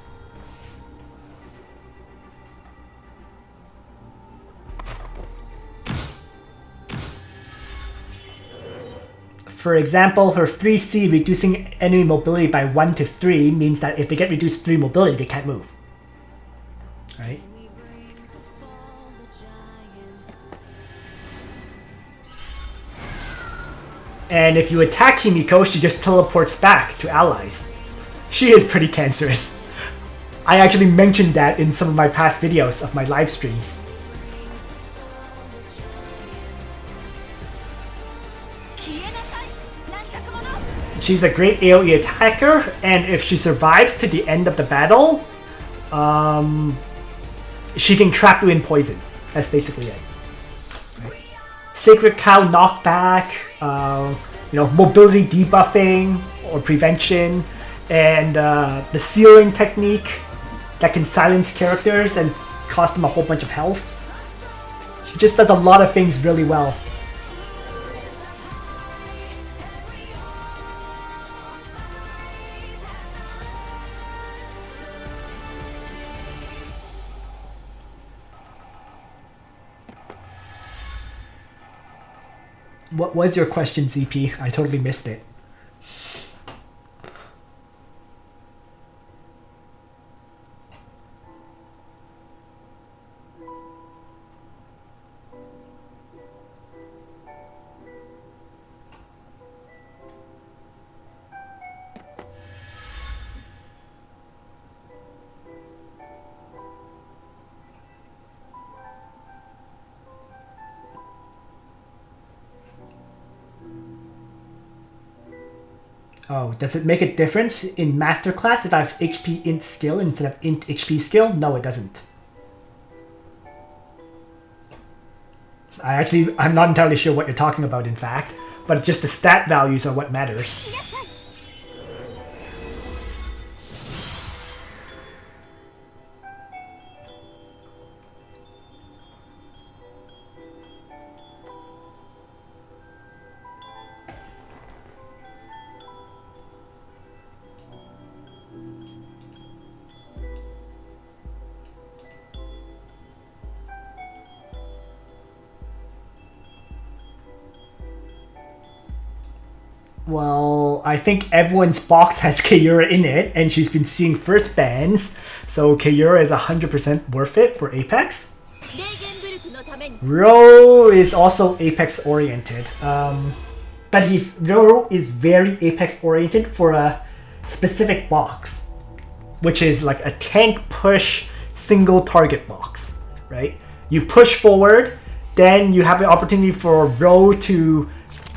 For example, her 3C reducing enemy mobility by 1 to 3 means that if they get reduced 3 mobility, they can't move. Right? And if you attack Himiko, she just teleports back to allies. She is pretty cancerous. I actually mentioned that in some of my past videos of my live streams. She's a great AoE attacker, and if she survives to the end of the battle, she can trap you in poison. That's basically it. Right. Sacred Cow knockback, you know, mobility debuffing or prevention, and the sealing technique that can silence characters and cost them a whole bunch of health. She just does a lot of things really well. What was your question, ZP? I totally missed it. Oh, does it make a difference in Masterclass if I have HP int skill instead of int HP skill? No, it doesn't. I'm not entirely sure what you're talking about, in fact, but just the stat values are what matters. Well, I think everyone's box has Kaeura in it, and she's been seeing first bans, so Kaeura is 100% worth it for Apex. Ro is also Apex oriented, but Ro is very Apex oriented for a specific box, which is like a tank push single target box, right? You push forward, then you have the opportunity for Ro to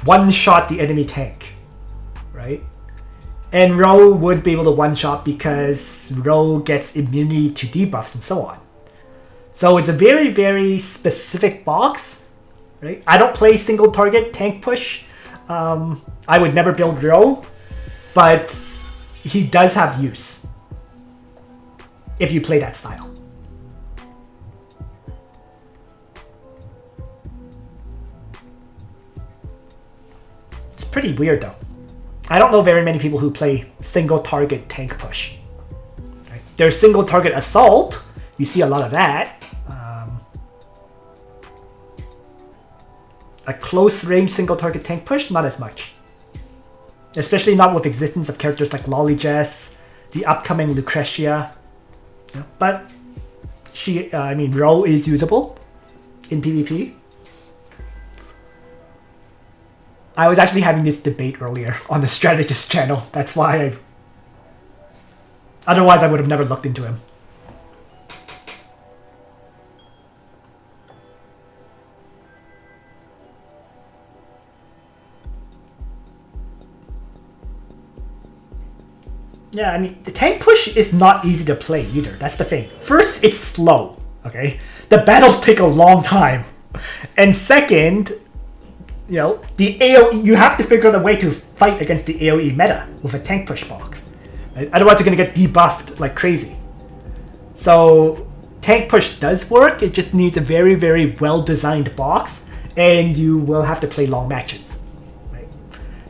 one-shot the enemy tank, right? And Ro would be able to one-shot because Ro gets immunity to debuffs and so on. So it's a very, very specific box, right? I don't play single target tank push. I would never build Ro, but he does have use if you play that style. It's pretty weird though. I don't know very many people who play single target tank push. Right? There's single target assault. You see a lot of that. A close range single target tank push, not as much. Especially not with existence of characters like Lolijess, the upcoming Lucretia. Yeah, but Ro is usable in PvP. I was actually having this debate earlier on the Strategist channel. That's why otherwise I would have never looked into him. Yeah, I mean, the tank push is not easy to play either. That's the thing. First, it's slow, okay? The battles take a long time. And second, the AoE, you have to figure out a way to fight against the AoE meta with a tank push box. Right? Otherwise, you're going to get debuffed like crazy. So, tank push does work. It just needs a very, very well-designed box. And you will have to play long matches.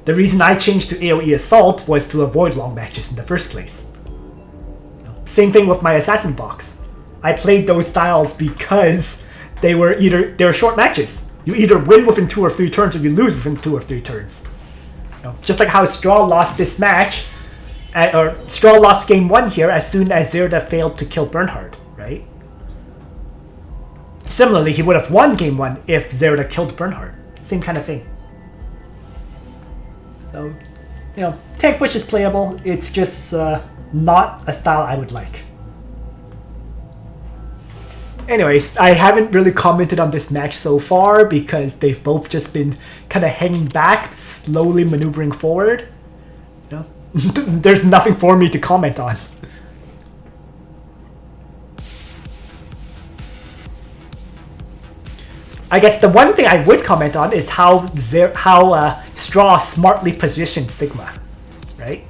The reason I changed to AoE Assault was to avoid long matches in the first place. Same thing with my Assassin box. I played those styles because they were short matches. You either win within 2 or 3 turns or you lose within 2 or 3 turns. Just like how Straw lost this match, or Straw lost game 1 here as soon as Zerda failed to kill Bernhard, right? Similarly, he would have won game 1 if Zerda killed Bernhard. Same kind of thing. So, tank push is playable. It's just not a style I would like. Anyways, I haven't really commented on this match so far because they've both just been kind of hanging back, slowly maneuvering forward. There's nothing for me to comment on. I guess the one thing I would comment on is how Straw smartly positioned Sigma, right?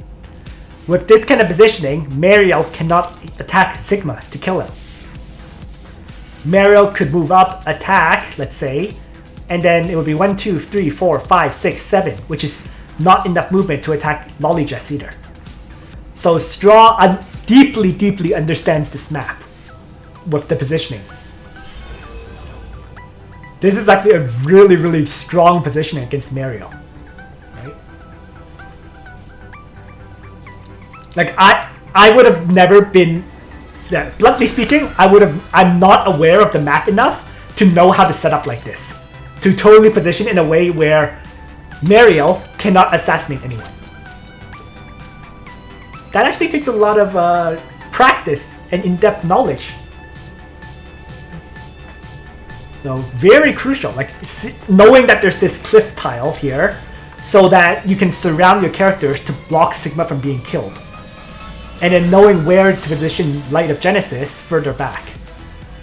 With this kind of positioning, Mariel cannot attack Sigma to kill him. Mariel could move up, attack, let's say, and then it would be 1, 2, 3, 4, 5, 6, 7, which is not enough movement to attack Lolijess either. So Straw deeply, deeply understands this map with the positioning. This is actually a really, really strong position against Mario. Right? Like, I would have never been... Yeah, bluntly speaking, I'm not aware of the map enough to know how to set up like this. To totally position in a way where Mario cannot assassinate anyone. That actually takes a lot of practice and in-depth knowledge. So very crucial, like knowing that there's this cliff tile here so that you can surround your characters to block Sigma from being killed. And then knowing where to position Light of Genesis further back.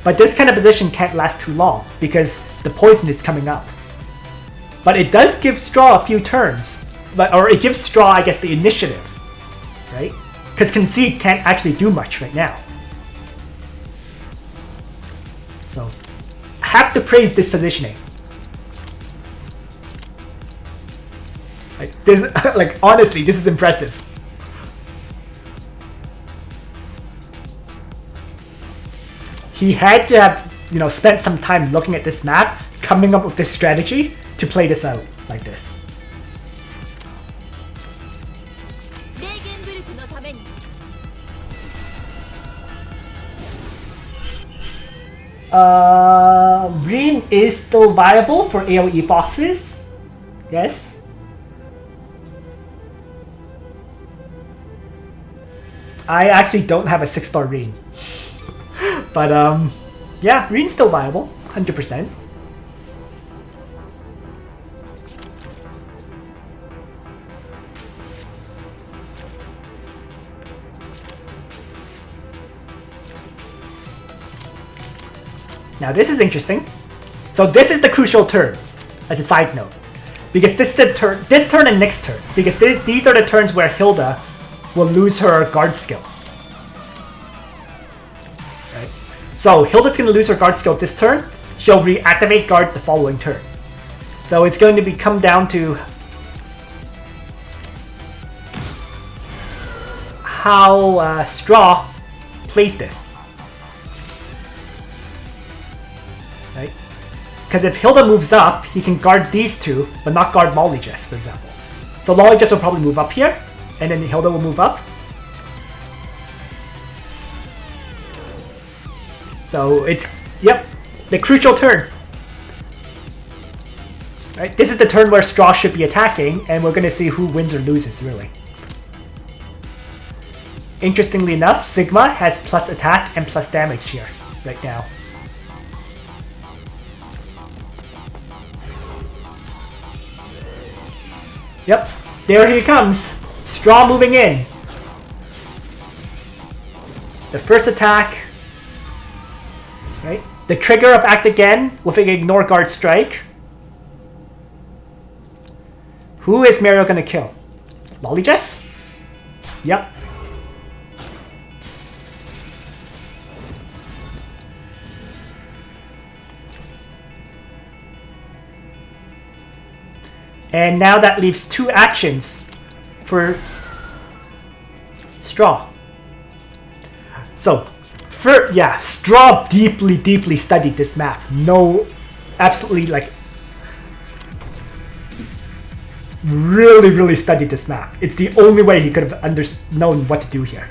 But this kind of position can't last too long because the poison is coming up. But it does give Straw a few turns, or it gives Straw, I guess, the initiative, right? Because Concede can't actually do much right now. So, have to praise this positioning. Like this, like honestly, this is impressive. He had to have, spent some time looking at this map, coming up with this strategy to play this out like this. Green is still viable for AoE boxes. Yes. I actually don't have a 6-star Reen. But yeah, Reen's still viable, 100%. Now this is interesting. So this is the crucial turn, as a side note, because this turn and next turn, because these are the turns where Hilda will lose her guard skill. Right. So Hilda's going to lose her guard skill this turn. She'll reactivate guard the following turn. So it's going to come down to how Straw plays this. Right? Because if Hilda moves up, he can guard these two, but not guard Lollygess, for example. So Lollygess will probably move up here, and then Hilda will move up. So it's, yep, the crucial turn. Right? This is the turn where Straw should be attacking, and we're going to see who wins or loses, really. Interestingly enough, Sigma has plus attack and plus damage here, right now. Yep, there he comes. Straw moving in. The first attack. Right? The trigger of Act Again with an Ignore Guard Strike. Who is Mario gonna kill? Lollygess? Yep. And now that leaves two actions for Straw. So, yeah, Straw deeply studied this map. No, absolutely, like, really studied this map. It's the only way he could have known what to do here.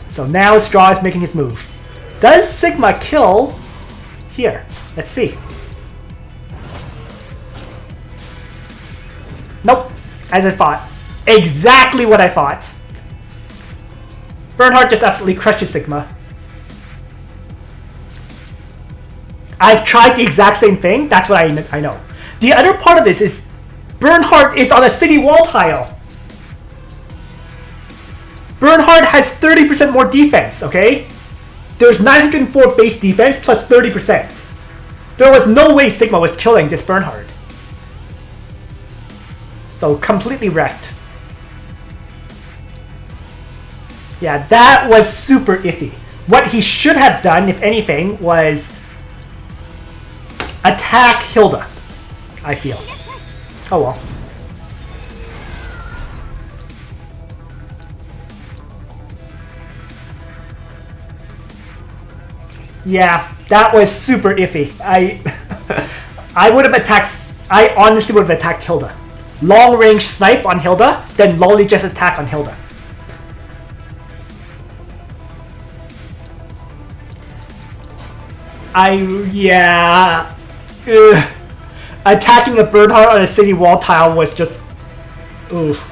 So now Straw is making his move. Does Sigma kill here? Let's see. Nope, as I thought. Exactly what I thought. Bernhardt just absolutely crushes Sigma. I've tried the exact same thing. That's what I know. The other part of this is Bernhardt is on a city wall tile. Bernhardt has 30% more defense, okay? There's 904 base defense plus 30%. There was no way Sigma was killing this Bernhardt. So completely wrecked. Yeah, that was super iffy. What he should have done, if anything, was attack Hilda, I feel. Oh well. Yeah, that was super iffy. I would have attacked. I honestly would have attacked Hilda. Long range snipe on Hilda, then lolly just attack on Hilda. Yeah. Ugh. Attacking a Bernhardt on a city wall tile was just... Oof.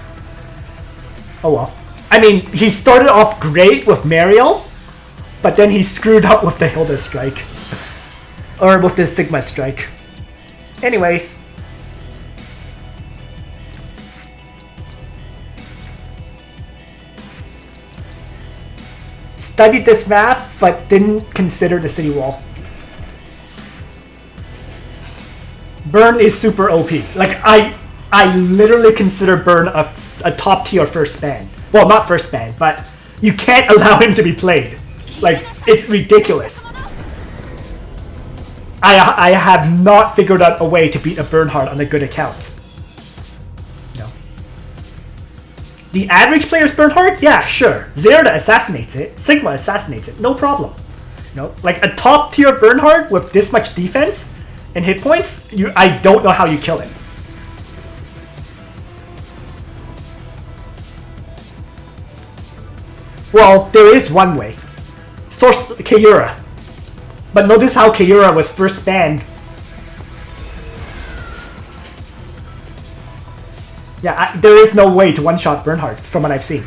Oh well. I mean, he started off great with Mariel, but then he screwed up with the Hilda strike. Or with the Sigma strike. Anyways. Studied this map, but didn't consider the city wall. Burn is super OP. Like, I literally consider Burn a top tier first ban. Well, not first ban, but you can't allow him to be played. Like, it's ridiculous. I have not figured out a way to beat a Bernhardt on a good account. No. The average player's Bernhardt? Yeah, sure. Zerda assassinates it. Sigma assassinates it. No problem. No, like a top tier Bernhardt with this much defense and hit points, I don't know how you kill him. Well, there is one way. Source Keura. But notice how Keura was first banned. Yeah, there is no way to one-shot Bernhardt from what I've seen.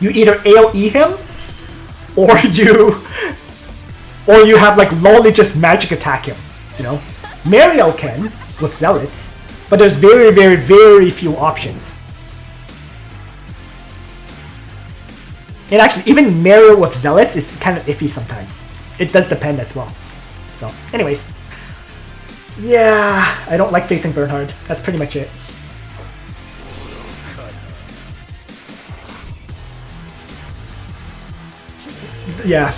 You either AoE him, or you have like lolly just magic attack him. You know, Mariel can with Zealots, but there's very, very, very few options. And actually, even Mariel with Zealots is kind of iffy sometimes. It does depend as well. So, anyways. Yeah, I don't like facing Bernhardt. That's pretty much it. Yeah.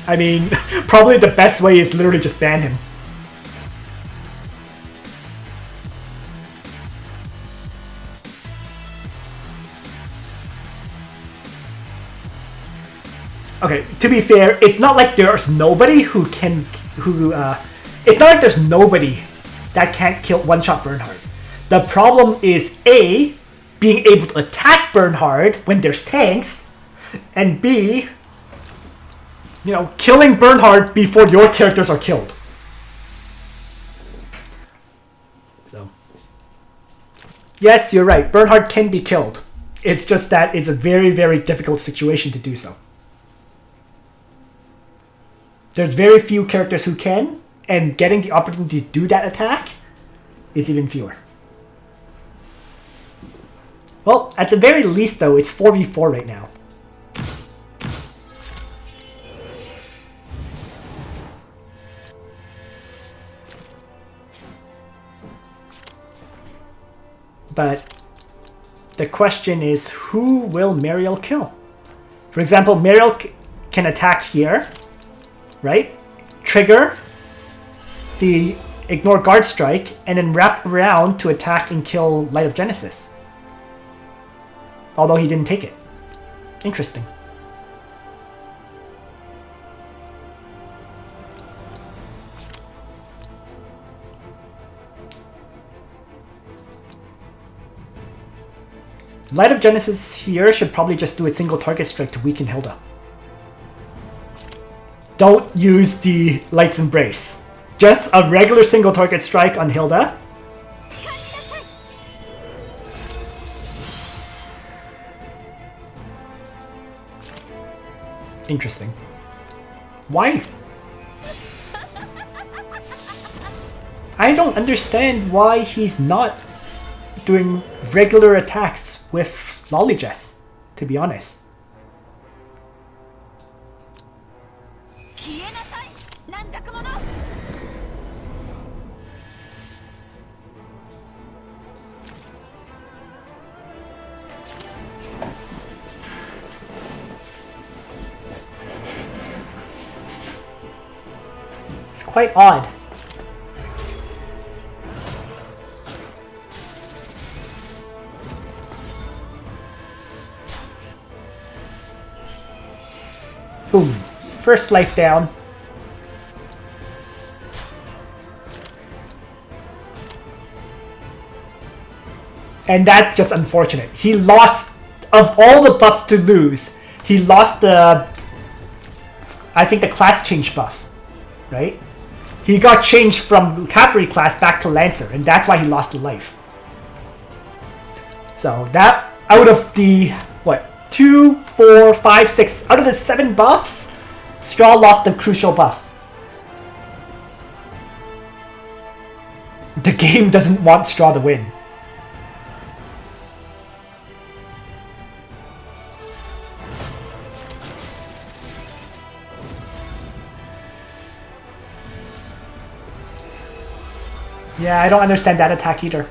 I mean, probably the best way is literally just ban him. Okay, to be fair, it's not like there's nobody it's not like there's nobody that can't kill one-shot Bernhardt. The problem is A, being able to attack Bernhardt when there's tanks, and B, you know, killing Bernhardt before your characters are killed. So, yes, you're right, Bernhardt can be killed. It's just that it's a very, very difficult situation to do so. There's very few characters who can, and getting the opportunity to do that attack is even fewer. Well, at the very least though, it's 4v4 right now. But the question is, who will Mariel kill? For example, Mariel can attack here, right? Trigger the ignore guard strike, and then wrap around to attack and kill Light of Genesis. Although he didn't take it. Interesting. Light of Genesis here should probably just do a single target strike to weaken Hilda. Don't use the Light's Embrace. Just a regular single target strike on Hilda. Interesting. Why? I don't understand why he's not doing regular attacks with Lollygess, to be honest. It's quite odd. Boom. First life down. And that's just unfortunate. He lost, of all the buffs to lose, he lost the, I think the class change buff, right? He got changed from cavalry class back to Lancer, and that's why he lost a life. So that, out of the, what, 2, 4, 5, 6, out of the 7 buffs, Straw lost the crucial buff. The game doesn't want Straw to win. Yeah, I don't understand that attack either.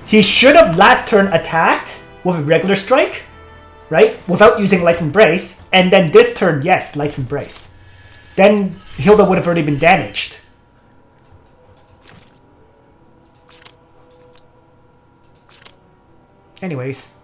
He should have last turn attacked with a regular strike, right? Without using Light's Embrace, and then this turn, yes, Light's Embrace. Then Hilda would have already been damaged. Anyways.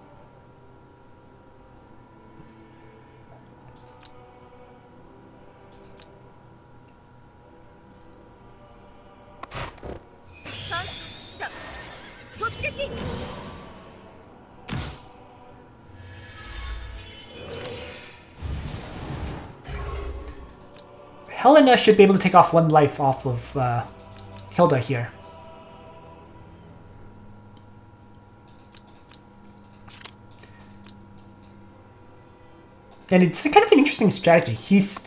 Helena should be able to take off 1 life off of Hilda here. And it's kind of an interesting strategy. He's...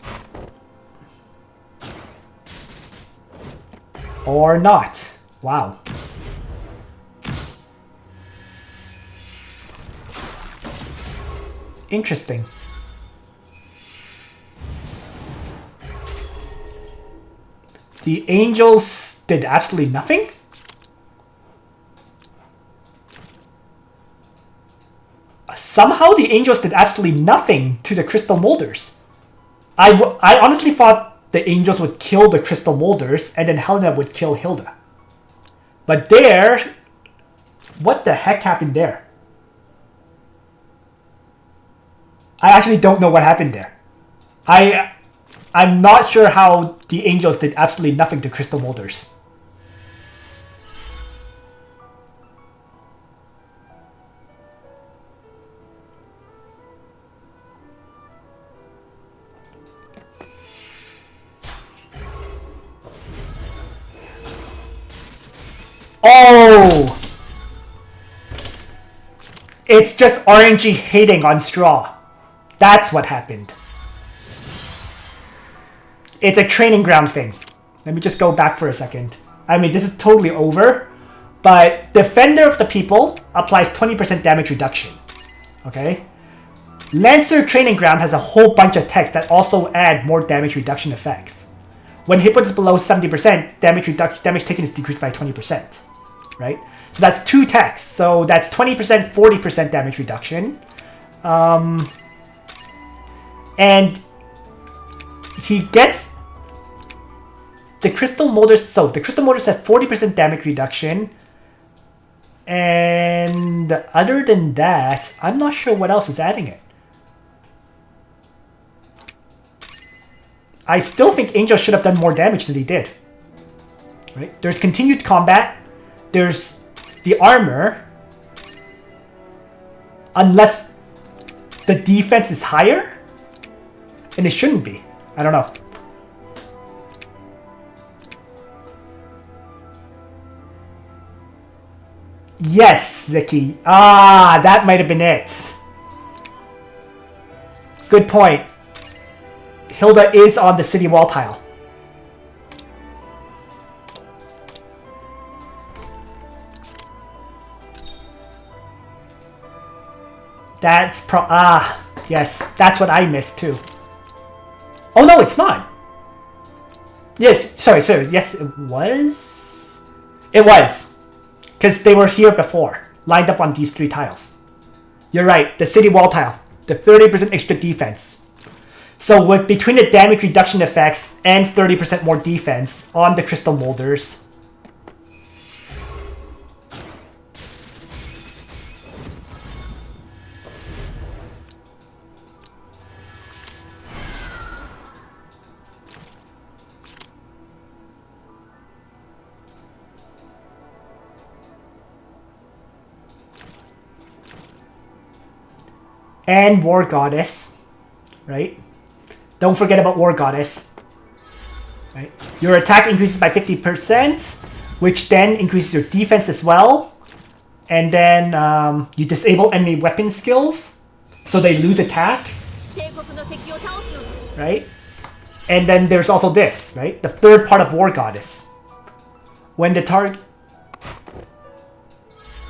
Or not. Wow. Interesting. The Angels did absolutely nothing? Somehow the Angels did absolutely nothing to the Crystal Molders. I honestly thought the Angels would kill the Crystal Molders and then Helena would kill Hilda. But there... What the heck happened there? I actually don't know what happened there. I'm not sure how the Angels did absolutely nothing to Crystal Molders. Oh! It's just RNG hating on Straw. That's what happened. It's a training ground thing. Let me just go back for a second. I mean, this is totally over, but Defender of the People applies 20% damage reduction. Okay? Lancer Training Ground has a whole bunch of text that also add more damage reduction effects. When hit points is below 70%, damage taken is decreased by 20%. Right? So that's 2 texts. So that's 20%, 40% damage reduction. And he gets the Crystal Molders. So the Crystal Molders have 40% damage reduction. And other than that, I'm not sure what else is adding it. I still think Angel should have done more damage than he did. Right? There's continued combat. There's the armor. Unless the defense is higher. And it shouldn't be. I don't know. Yes, Ziki. Ah, that might have been it. Good point. Hilda is on the city wall tile. That's yes, that's what I missed too. Oh no, it's not. Yes, sorry, yes, it was. It was. Because they were here before, lined up on these 3 tiles. You're right, the city wall tile. The 30% extra defense. So with between the damage reduction effects and 30% more defense on the Crystal Molders. and War Goddess, right? Don't forget about War Goddess. Right? Your attack increases by 50%, which then increases your defense as well. And then you disable enemy weapon skills, so they lose attack. Right? And then there's also this, right? The third part of War Goddess. When the target...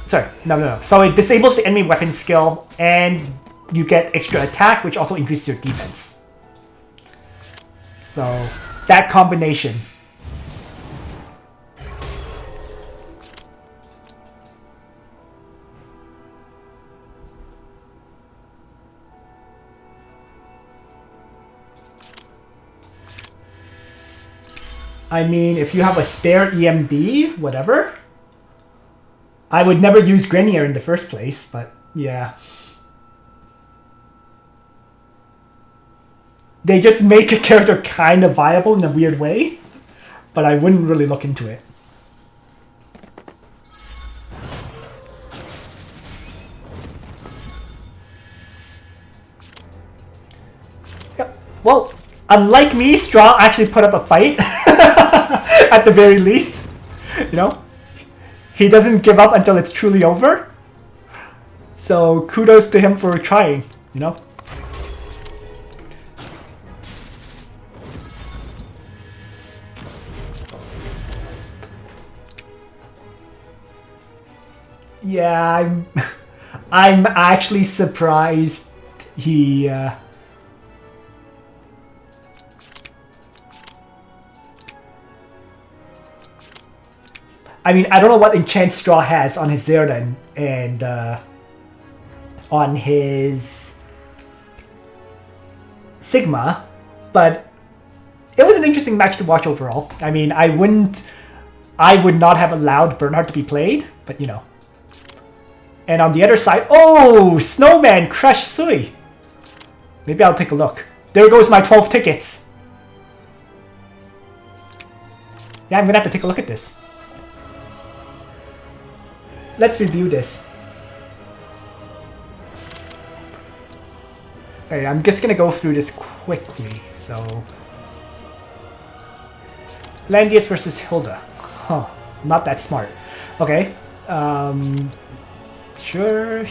Sorry, no. So it disables the enemy weapon skill, and you get extra attack, which also increases your defense. So, that combination. I mean, if you have a spare EMB, whatever. I would never use Grenier in the first place, but yeah. They just make a character kind of viable in a weird way, but I wouldn't really look into it. Yep. Well, unlike me, Straw actually put up a fight at the very least. You know? He doesn't give up until it's truly over. So kudos to him for trying, you know? Yeah, I'm actually surprised he I mean, I don't know what enchant Straw has on his Zeradan and on his Sigma, but it was an interesting match to watch overall. I mean, I would not have allowed Bernhardt to be played, but you know. And on the other side, oh, Snowman crushed Ceui. Maybe I'll take a look. There goes my 12 tickets. Yeah, I'm gonna have to take a look at this. Let's review this. Okay, I'm just gonna go through this quickly. So, Landius versus Hilda. Huh, not that smart. Okay. Sure.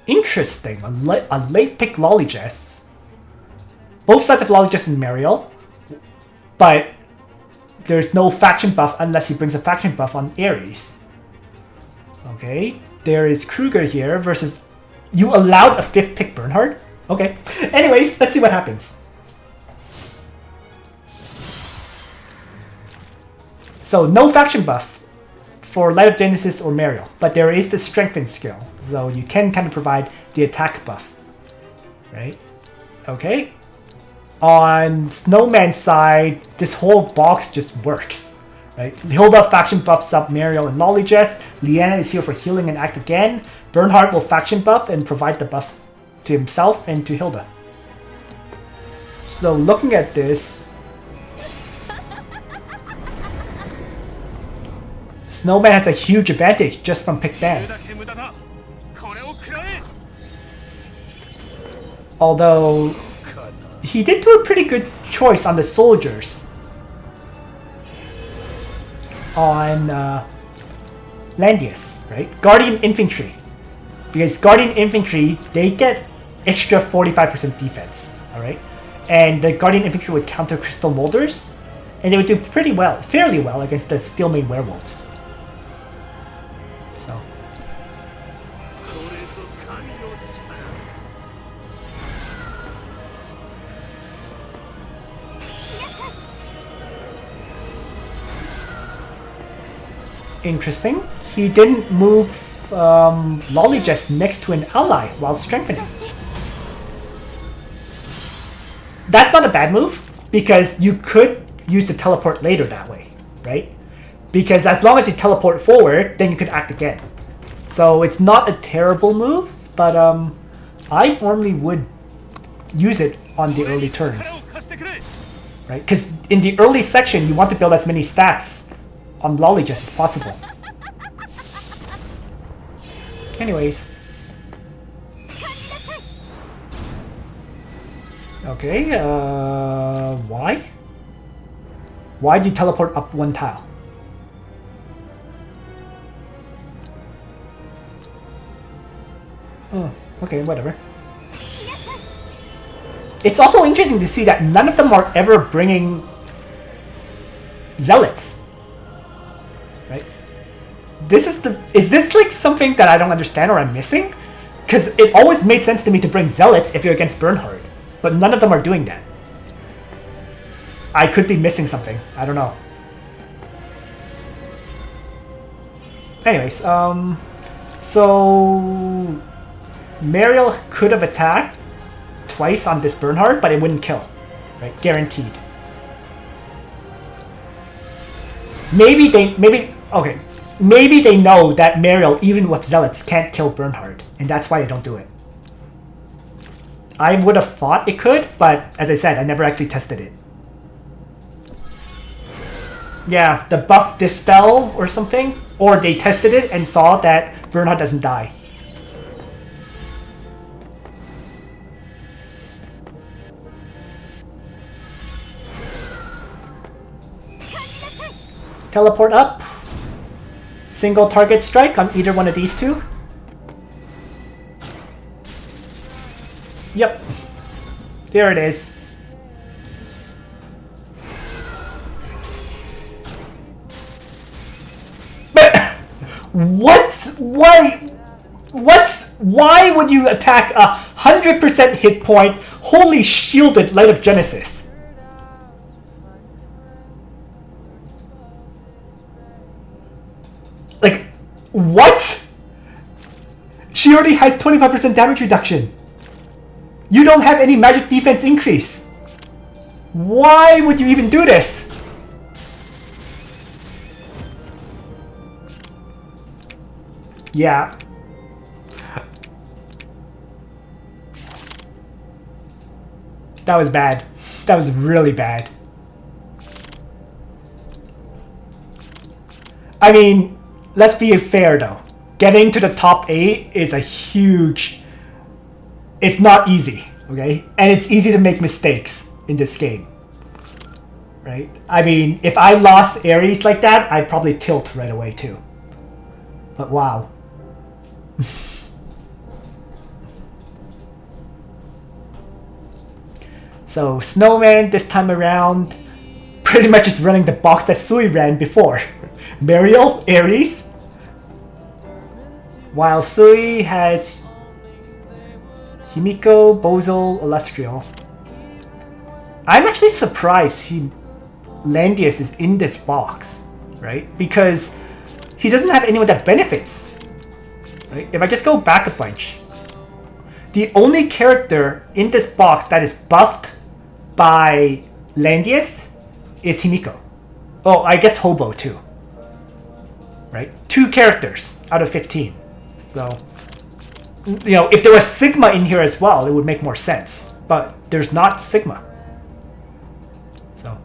Interesting. A late pick Lolijess. Both sides of Lolijess and Mariel. But there's no faction buff unless he brings a faction buff on Ares. Okay. There is Kruger here versus... You allowed a 5th pick Bernhardt? Okay. Anyways, let's see what happens. So, no faction buff for Light of Genesis or Mariel, but there is the Strengthen skill, so you can kind of provide the attack buff, right? Okay. On Snowman's side, this whole box just works, right? Hilda faction buffs up Mariel and Lolijess. Liana is here for healing and act again. Bernhardt will faction buff and provide the buff to himself and to Hilda. So, looking at this, Snowman has a huge advantage just from pick ban. Although, he did do a pretty good choice on the soldiers. On Landius, right? Guardian Infantry. Because Guardian Infantry, they get extra 45% defense, alright? And the Guardian Infantry would counter Crystal Molders, and they would do pretty well, fairly well against the Steelmade Werewolves. So. Interesting. He didn't move Lolijess next to an ally while strengthening. That's not a bad move, because you could use the teleport later that way, right? Because as long as you teleport forward, then you could act again. So it's not a terrible move, but I normally would use it on the early turns, right? Because in the early section, you want to build as many stacks on Lolijess as possible. Anyways. Okay, why? Why do you teleport up one tile? Oh, okay, whatever. It's also interesting to see that none of them are ever bringing zealots. Right? Is this like something that I don't understand or I'm missing? Because it always made sense to me to bring zealots if you're against Bernhard, but none of them are doing that. I could be missing something. I don't know. Anyways, so Mariel could have attacked twice on this Bernhard, but it wouldn't kill, right? Guaranteed. Maybe they know that Mariel, even with zealots, can't kill Bernhard, and that's why they don't do it. I would have thought it could, but as I said, I never actually tested it. Yeah, the buff dispel or something, or they tested it and saw that Bernhard doesn't die. Teleport up. Single target strike on either one of these two. Yep. There it is. What? Why would you attack 100% hit point, wholly shielded Light of Genesis? Like, what? She already has 25% damage reduction. You don't have any magic defense increase. Why would you even do this? Yeah. That was bad. That was really bad. I mean, let's be fair though. Getting to the top 8 is a huge... It's not easy, okay? And it's easy to make mistakes in this game. Right? I mean, if I lost Ares like that, I'd probably tilt right away too. But wow. So Snowman this time around pretty much is running the box that Ceui ran before. Mariel, Ares. While Ceui has Himiko, Bozol, Illustrial. I'm actually surprised Landius is in this box, right? Because he doesn't have anyone that benefits. Right? If I just go back a bunch, the only character in this box that is buffed by Landius is Himiko. Oh, I guess Hobo too. Right? 2 characters out of 15. So, you know, if there was Sigma in here as well, it would make more sense. But there's not Sigma. So.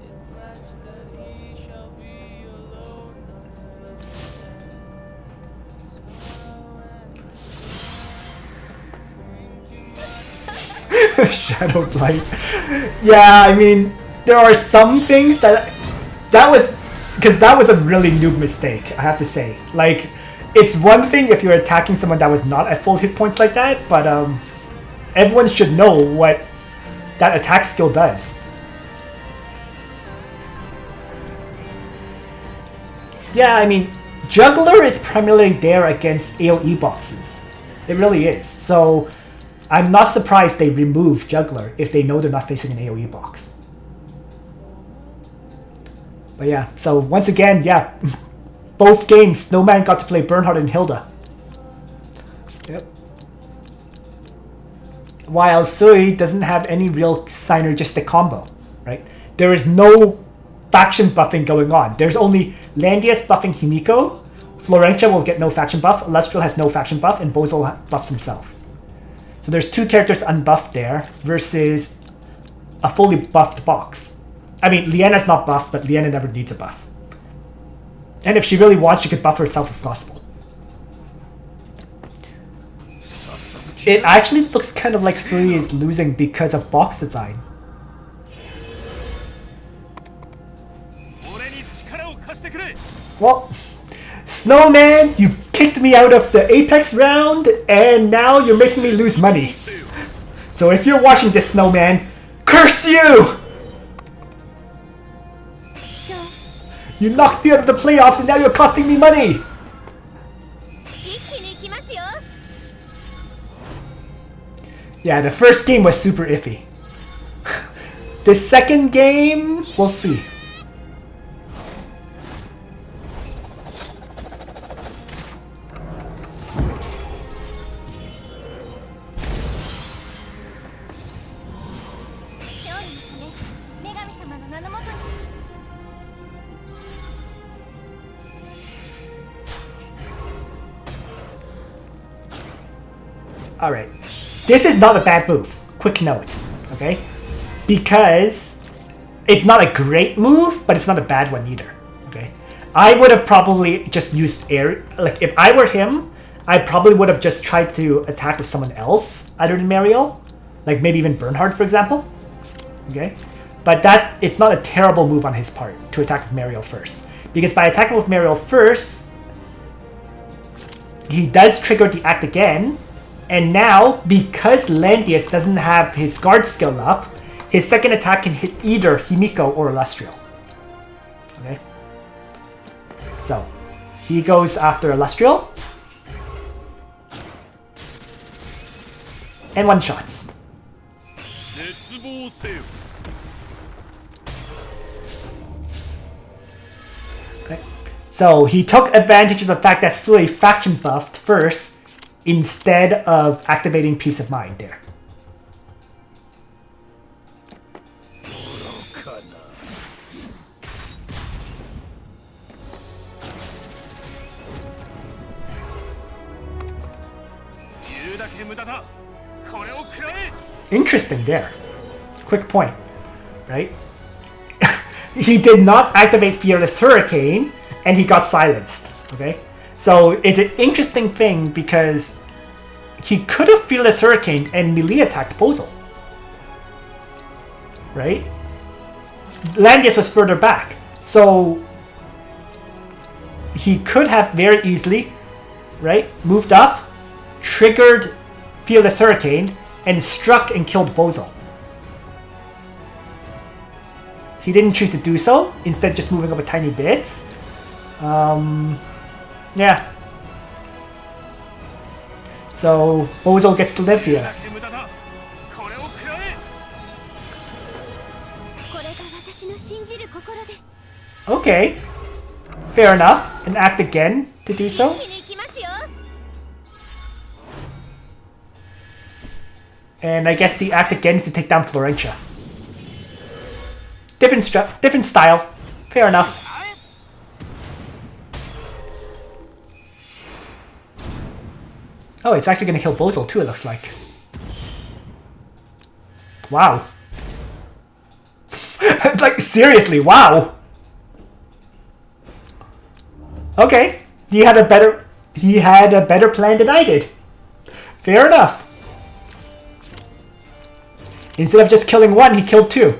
Shadowed Light. Yeah, I mean, there are some things that was because that was a really noob mistake, I have to say. Like, it's one thing if you're attacking someone that was not at full hit points like that, but everyone should know what that attack skill does. Yeah, I mean, Juggler is primarily there against AoE boxes. It really is. So I'm not surprised they remove Juggler if they know they're not facing an AoE box. But yeah, so once again, yeah, both games, Snowman got to play Bernhard and Hilda. Yep. While Ceui doesn't have any real synergistic combo, right? There is no faction buffing going on. There's only Landius buffing Himiko, Florentia will get no faction buff, Illustrial has no faction buff, and Bozol buffs himself. So there's 2 characters unbuffed there versus a fully buffed box. I mean, Liana's not buffed, but Liana never needs a buff. And if she really wants, she could buff herself if possible. It actually looks kind of like Ceui is losing because of box design. Well, Snowman, you kicked me out of the Apex round, and now you're making me lose money. So if you're watching this, Snowman, curse you! You knocked me out of the playoffs, and now you're costing me money! Yeah, the first game was super iffy. The second game, we'll see. Alright. This is not a bad move. Quick note, okay? Because it's not a great move, but it's not a bad one either, okay? I would have probably just used air. Like, if I were him, I probably would have just tried to attack with someone else other than Mariel. Like, maybe even Bernhard, for example. Okay? But it's not a terrible move on his part to attack with Mariel first. Because by attacking with Mariel first, he does trigger the act again. And now, because Landius doesn't have his guard skill up, his second attack can hit either Himiko or Illustrial. Okay? So, he goes after Illustrial. And one shots. Okay. So, he took advantage of the fact that Ceui faction buffed first, instead of activating Peace of Mind there. Interesting there. Quick point, right? He did not activate Fearless Hurricane, and he got silenced, okay? So it's an interesting thing because he could have Fearless Hurricane and melee attacked Bozel. Right? Landius was further back. So he could have very easily, right, moved up, triggered Fearless Hurricane, and struck and killed Bozel. He didn't choose to do so, instead just moving up a tiny bit. Yeah. So, Bozel gets to live here. Okay. Fair enough. And act again to do so. And I guess the act again is to take down Florentia. Different style. Fair enough. Oh, it's actually going to kill Bozel too, it looks like. Wow. Like, seriously, wow. Okay. He had a better plan than I did. Fair enough. Instead of just killing one, he killed two.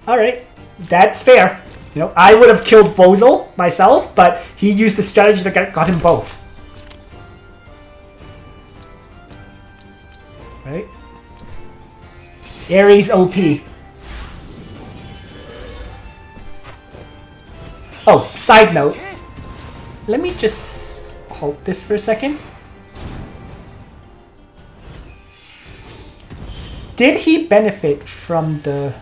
Alright. That's fair. You know, I would have killed Bozel myself, but he used the strategy that got him both. Right? Ares OP. Oh, side note. Let me just halt this for a second. Did he benefit from the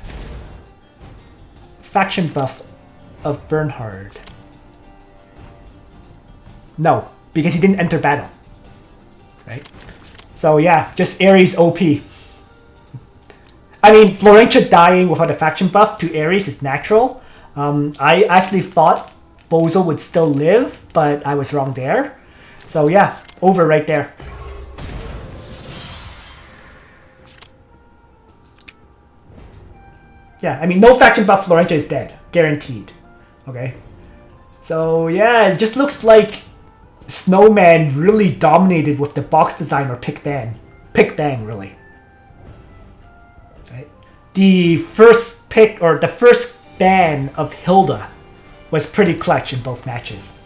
faction buff of Bernhard? No, because he didn't enter battle. Right? So yeah, just Ares OP. I mean, Florentia dying without a faction buff to Ares is natural. I actually thought Bozel would still live, but I was wrong there. So yeah, over right there. Yeah, I mean, no faction buff Florentia is dead. Guaranteed. Okay? So yeah, it just looks like Snowman really dominated with the box design or pick bang. Pick bang, really. Right? The first pick or the first ban of Hilda was pretty clutch in both matches.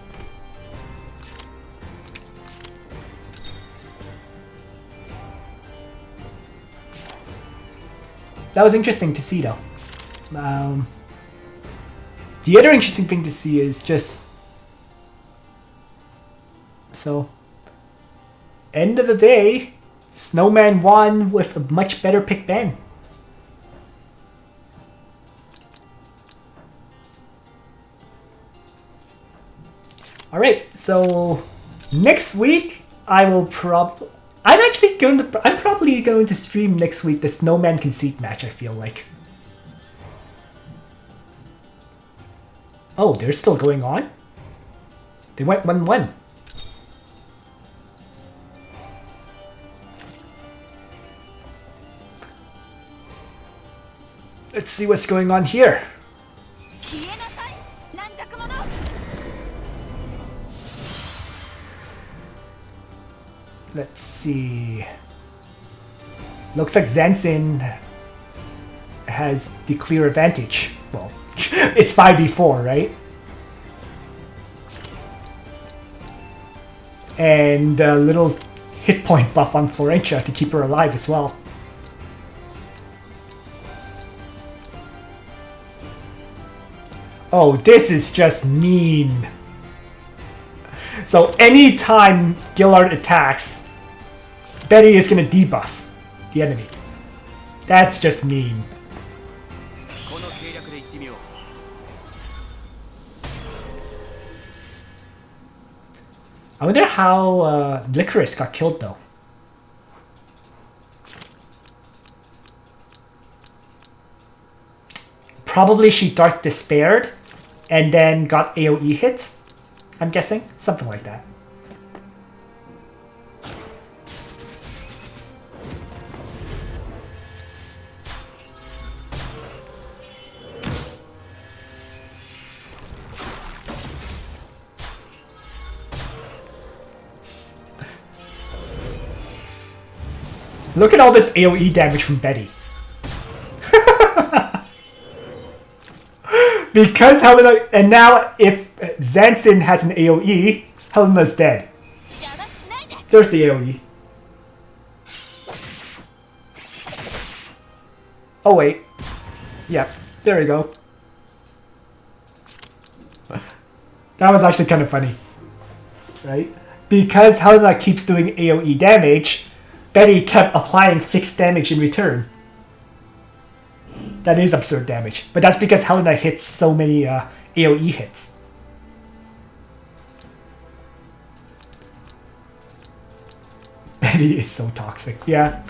That was interesting to see, though. The other interesting thing to see is just... So, end of the day, Snowman won with a much better pick ban. Alright, so next week I will I'm probably going to stream next week the Snowman Concede match, I feel like. Oh, they're still going on? They went 1-1. Let's see what's going on here. Let's see. Looks like Zansin has the clear advantage. Well, it's 5v4, right? And a little hit point buff on Florentia to keep her alive as well. Oh, this is just mean. So anytime Guilard attacks, Betty is going to debuff the enemy. That's just mean. I wonder how Licorice got killed though. Probably she Dark Despaired and then got AoE hits, I'm guessing. Something like that. Look at all this AoE damage from Betty. Because Helena, and now if Zansin has an AoE, Helena's dead. There's the AoE. Oh wait. Yep, there we go. That was actually kind of funny. Right? Because Helena keeps doing AoE damage, Betty kept applying fixed damage in return. That is absurd damage. But that's because Helena hits so many AoE hits. Betty is so toxic. Yeah.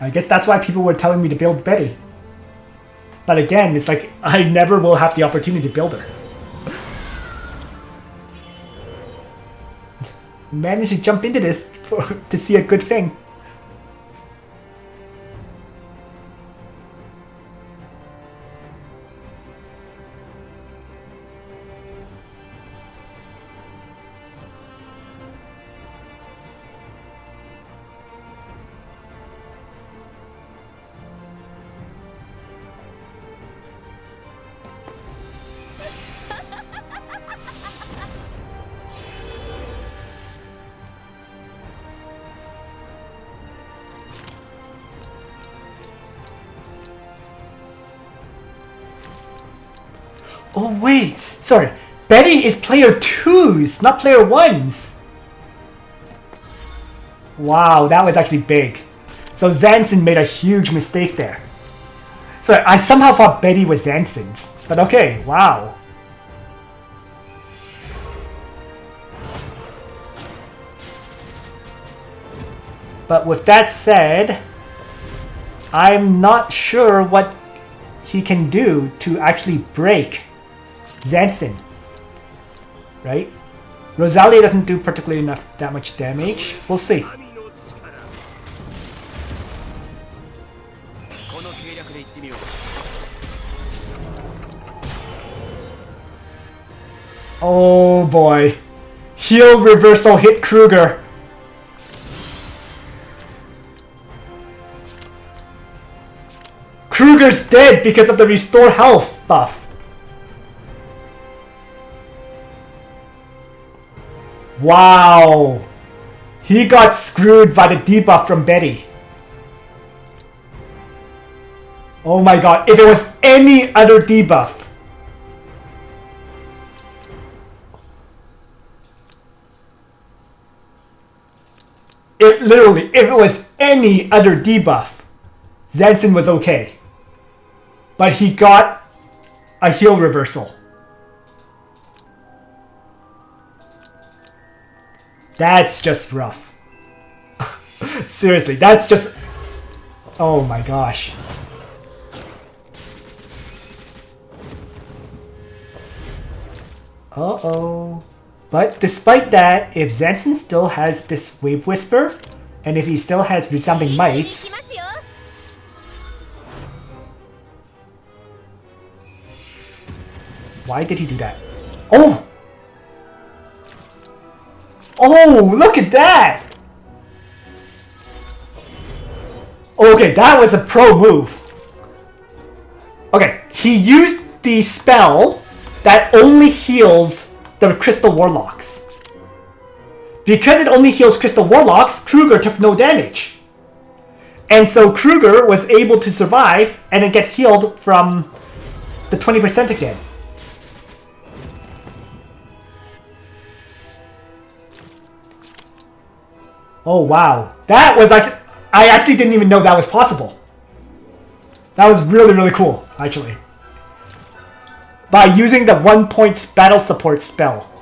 I guess that's why people were telling me to build Betty. But again, it's like, I never will have the opportunity to build her. Managed to jump into this to see a good thing. Oh wait, sorry. Betty is player 2s, not player 1s. Wow, that was actually big. So Zansin made a huge mistake there. Sorry, I somehow thought Betty was Zansin's. But okay, wow. But with that said, I'm not sure what he can do to actually break Zansin, right? Rosalia doesn't do particularly that much damage. We'll see. Oh boy. Heal reversal hit Kruger. Kruger's dead because of the restore health buff. Wow. He got screwed by the debuff from Betty. Oh my god, if it was any other debuff. If it was any other debuff, Zansin was okay. But he got a heal reversal. That's just rough. Seriously, that's just... Oh my gosh. Uh-oh. But despite that, if Zansin still has this Wave Whisper, and if he still has Resounding Might... Why did he do that? Oh! Oh, look at that! Okay, that was a pro move. Okay, he used the spell that only heals the Crystal Warlocks. Because it only heals Crystal Warlocks, Kruger took no damage. And so Kruger was able to survive and then get healed from the 20% again. Oh wow, that was actually... I actually didn't even know that was possible. That was really, really cool, actually. By using the 1-point battle support spell,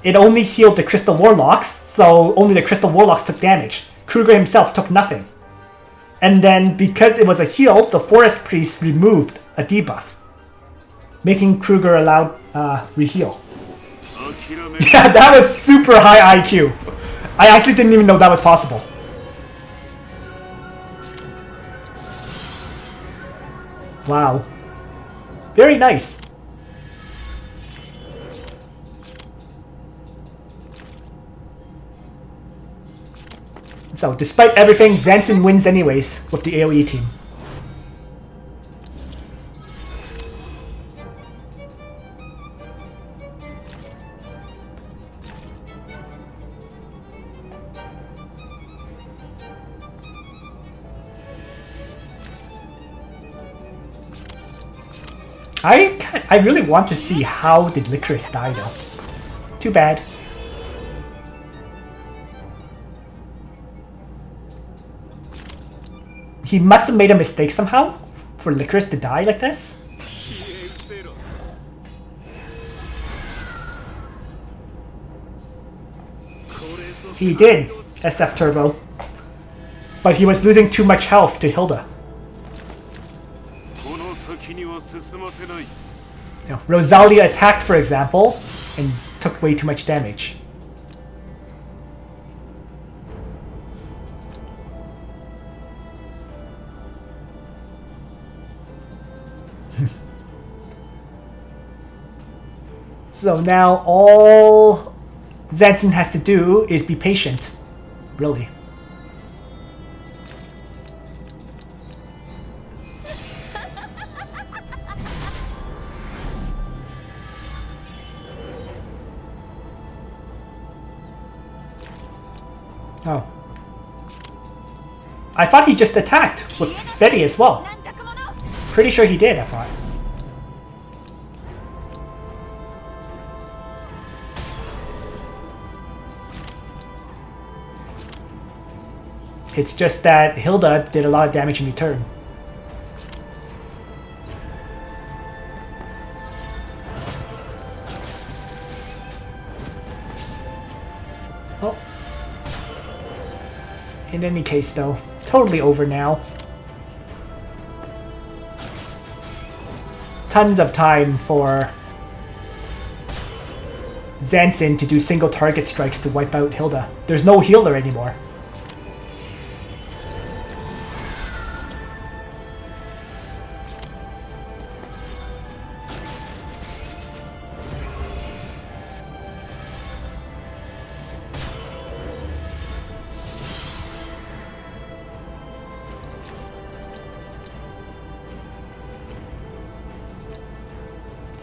it only healed the Crystal Warlocks, so only the Crystal Warlocks took damage. Kruger himself took nothing. And then, because it was a heal, the Forest Priest removed a debuff, making Kruger allowed re-heal. Yeah, that was super high IQ. I actually didn't even know that was possible. Wow. Very nice. So, despite everything, Zansin wins anyways with the AoE team. I really want to see how did Licorice die though. Too bad. He must have made a mistake somehow for Licorice to die like this. He did, SF Turbo. But he was losing too much health to Hilda. You know, Rosalia attacked, for example, and took way too much damage. So now all Zansin has to do is be patient, really. Oh. I thought he just attacked with Betty as well. Pretty sure he did, I thought. It's just that Hilda did a lot of damage in return. Oh. In any case though, totally over now. Tons of time for Zansin to do single target strikes to wipe out Hilda. There's no healer anymore.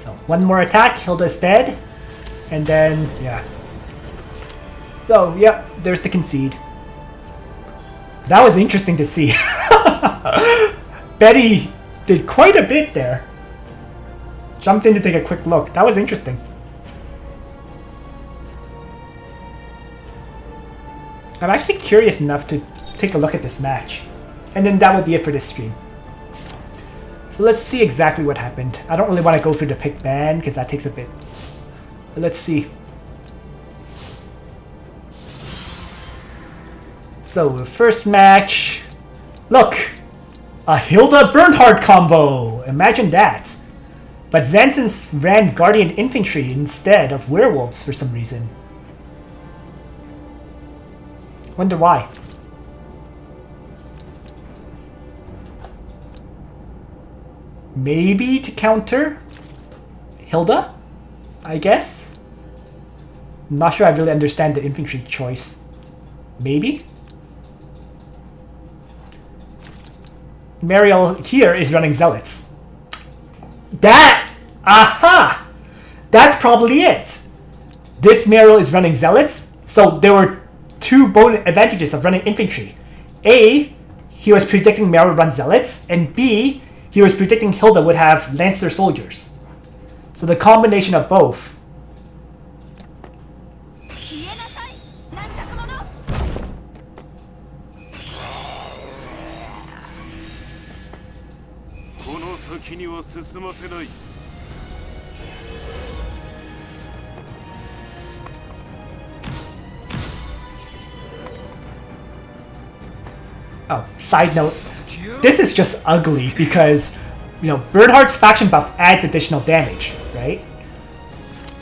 So one more attack, Hilda's dead. And then, yeah. So, yep, there's the concede. That was interesting to see. Betty did quite a bit there. Jumped in to take a quick look. That was interesting. I'm actually curious enough to take a look at this match. And then that will be it for this stream. So let's see exactly what happened. I don't really want to go through the pick ban because that takes a bit. But let's see. So the first match. Look! A Hilda Bernhard combo! Imagine that. But Zansin ran Guardian Infantry instead of Werewolves for some reason. Wonder why. Maybe to counter Hilda, I guess? I'm not sure I really understand the infantry choice. Maybe? Mariel here is running Zealots. Aha! That's probably it. This Mariel is running Zealots, so there were two bonus advantages of running infantry. A, he was predicting Mariel would run Zealots, and B, he was predicting Hilda would have Lancer soldiers. So the combination of both. Oh, side note. This is just ugly because, you know, Bernhard's faction buff adds additional damage, right?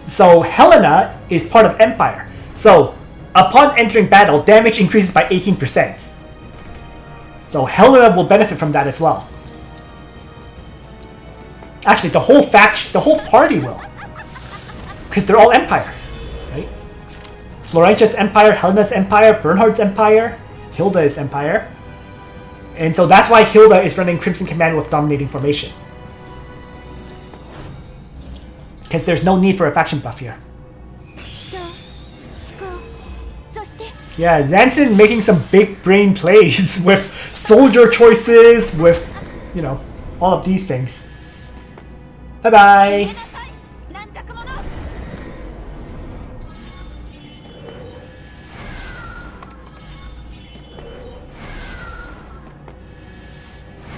So Helena is part of Empire. So upon entering battle, damage increases by 18%. So Helena will benefit from that as well. Actually, the whole faction, the whole party will. Because they're all Empire, right? Florentia's Empire, Helena's Empire, Bernhard's Empire, Hilda is Empire. And so that's why Hilda is running Crimson Command with Dominating Formation. Because there's no need for a faction buff here. Yeah, Zansin making some big brain plays with soldier choices, with, you know, all of these things. Bye-bye!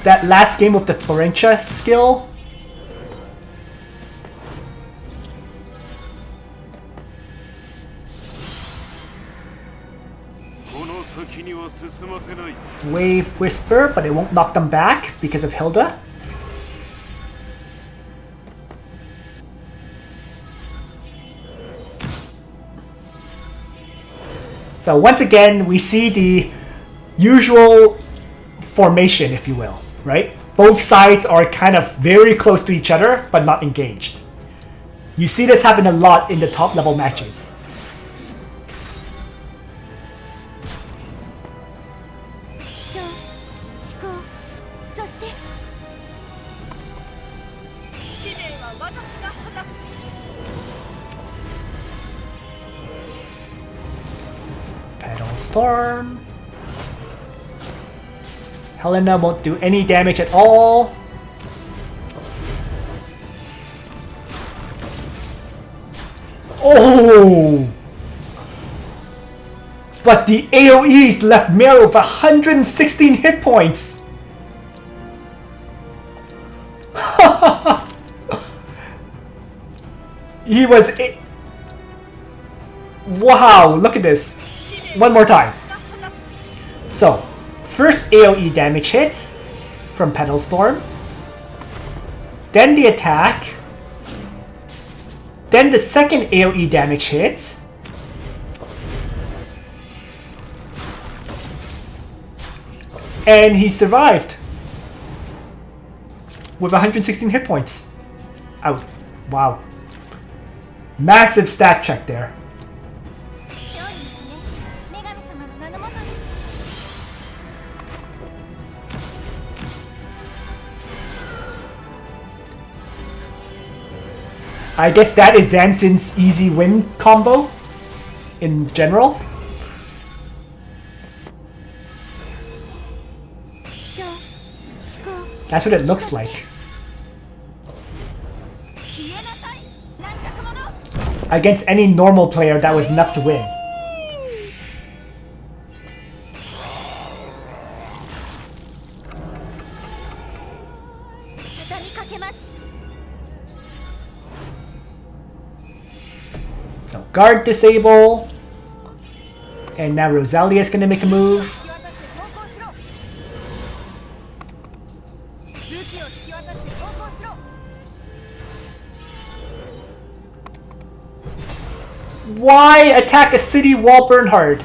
That last game with the Florentia skill. Wave Whisper, but it won't knock them back because of Hilda. So once again, we see the usual formation, if you will, right? Both sides are kind of very close to each other, but not engaged. You see this happen a lot in the top level matches. Petal Storm. Helena won't do any damage at all. Oh! But the AoEs left Mero with 116 hit points. He was wow, look at this. One more time. So, first AoE damage hit from Petal Storm. Then the attack. Then the second AoE damage hit. And he survived. With 116 hit points. Out. Wow. Massive stat check there. I guess that is Zansin's easy win combo in general. That's what it looks like. Against any normal player, that was enough to win. So guard disable. And now Rosalia is going to make a move. Why attack a city wall, Bernhard?